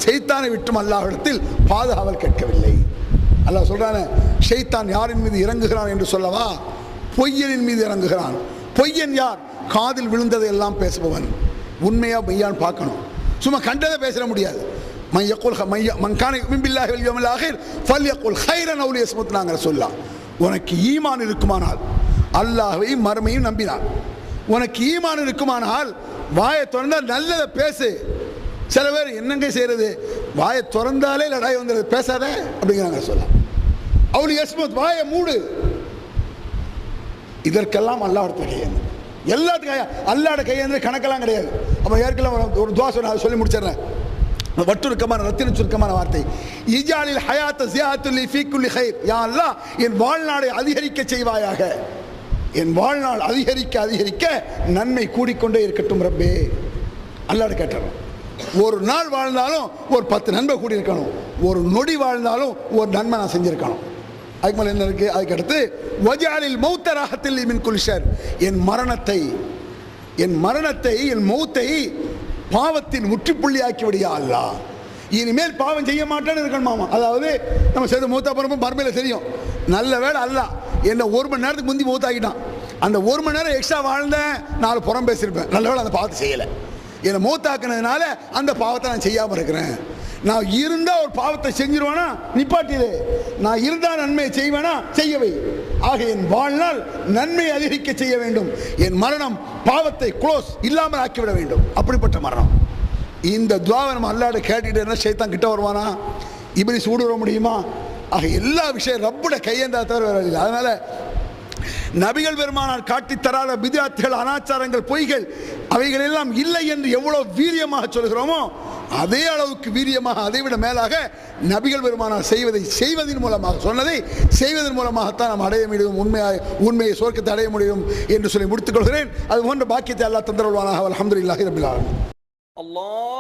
ஷைத்தானை விட்டும் அல்லாஹ்விடத்தில் பாதுகாவல் கேட்கவில்லை. அல்லாஹ் சொல்றானே, ஷைத்தான் யாரின் மீது இறங்குகிறான் என்று சொல்லவா? பொய்யனின் மீது இறங்குகிறான். பொய்யன் யார்? காதில் விழுந்ததை எல்லாம் பேசுபவன். உண்மையா பொய்யான்னு பார்க்கணும், சும்மா கண்டதை பேச முடியாது. உனக்கு ஈமான் இருக்குமானால், அல்லாஹ்வையும் மறுமையும் நம்பினான், உனக்கு ஈமான் இருக்குமானால் வாயை திறந்தால் நல்லதை பேசு. சில பேர் என்னங்க செய்யறது, வாயை திறந்தாலே லடாய் வந்துடுது, பேசாத அப்படிங்கிறாங்க. சொல்ல அவளு யஸ்மத், வாயை மூடு. இதற்கெல்லாம் அல்லாஹ்வுடைய கையேந்து, எல்லாத்துக்கும் அல்லாஹ்வுடைய கையேந்து கணக்கெல்லாம் கிடையாது. அப்போ ஏற்கனவே ஒரு துவா சொன்ன, சொல்லி முடிச்சிடுறேன். வட்டுருக்கமான ரத்தின சுருக்கமான வார்த்தை, இஜாலில் ஹயாத்த ஜியாத்துல் ஃபீ குல்லி கைர். யா அல்லாஹ், என் வாழ்நாளை அதிகரிக்க செய்வாயாக, என் வாழ்நாள் அதிகரிக்க அதிகரிக்க நன்மை கூடிக்கொண்டே இருக்கட்டும் ரப்பே. அல்லாஹ்ட்ட கேட்டுறோம். ஒரு நாள் வாழ்ந்தாலும் ஒரு 10 நன்மை கூடி இருக்கணும், ஒரு நொடி வாழ்ந்தாலும் ஒரு நன்மை நான் செஞ்சிருக்கணும். அதுக்கு மேலே என்ன இருக்கு? அதுக்கு அடுத்து வஜாலில் மௌத்த ராஹத்தில் மின் குல்லி ஷர், என் மரணத்தை என் மௌத்தை பாவத்தின் முற்றுப்புள்ளி ஆக்கி விடியா அல்லாஹ். இனிமேல் பாவம் செய்ய மாட்டேன்னு இருக்கணுமாமா. அதாவது நம்ம செய்த மூத்தா பரம்பு மறுமையில் தெரியும். நல்ல வேலை அல்லாஹ் என்ன 1 மணி நேரத்துக்கு முந்தி மூத்தாக்கிட்டான். அந்த 1 மணி நேரம் எக்ஸ்ட்ரா வாழ்ந்தேன், 4 புறம் பேசியிருப்பேன். நல்ல வேலை அந்த பாவத்தை செய்யலை. என்னை மூத்தாக்குனதுனால அந்த பாவத்தை நான் செய்யாமல் இருக்கிறேன். நான் இருந்தால் ஒரு பாவத்தை செஞ்சிருவேனா, நிப்பாட்டிடு. நான் இருந்தால் நன்மையை செய்வேனா, செய்யவை. ஆக என் வாழ்நாள் நன்மை அதிகரிக்க செய்ய வேண்டும். என் மரணம் பாவத்தை க்ளோஸ் இல்லாமல் ஆக்கிவிட வேண்டும். அப்படிப்பட்ட மரணம். இந்த துவாவை நம்ம அல்லாஹ்ட்ட கேட்டுக்கிட்டே ஷைத்தான் கிட்ட வருவானா? இப்லீஸ் ஊடுருவ முடியுமா? ஆக எல்லா விஷயம் ரப்புட கையேந்தா தவிர வேற இல்லை. அதனால நபிகள் பெருமானார் காட்டி தராத பித்அத்துகள், அனாச்சாரங்கள், பொய்கள், அவைகள் எல்லாம் இல்லை என்று எவ்வளவு வீரியமாக சொல்கிறோமோ அதே அளவுக்கு வீரியமாக, அதைவிட மேலாக நபிகள் பெருமானார் செய்வதன் மூலமாக, சொன்னதை செய்வதன் மூலமாகத்தான் நாம் அடைய முடியும், உண்மையை சொர்க்கத்தை அடைய முடியும் என்று சொல்லி முடித்துக் கொள்கிறேன். அது போன்ற பாக்கியத்தை அல்லாஹ் தந்தருள்வானாக. அல்ஹம்துலில்லாஹி ரப்பில் ஆலமீன்.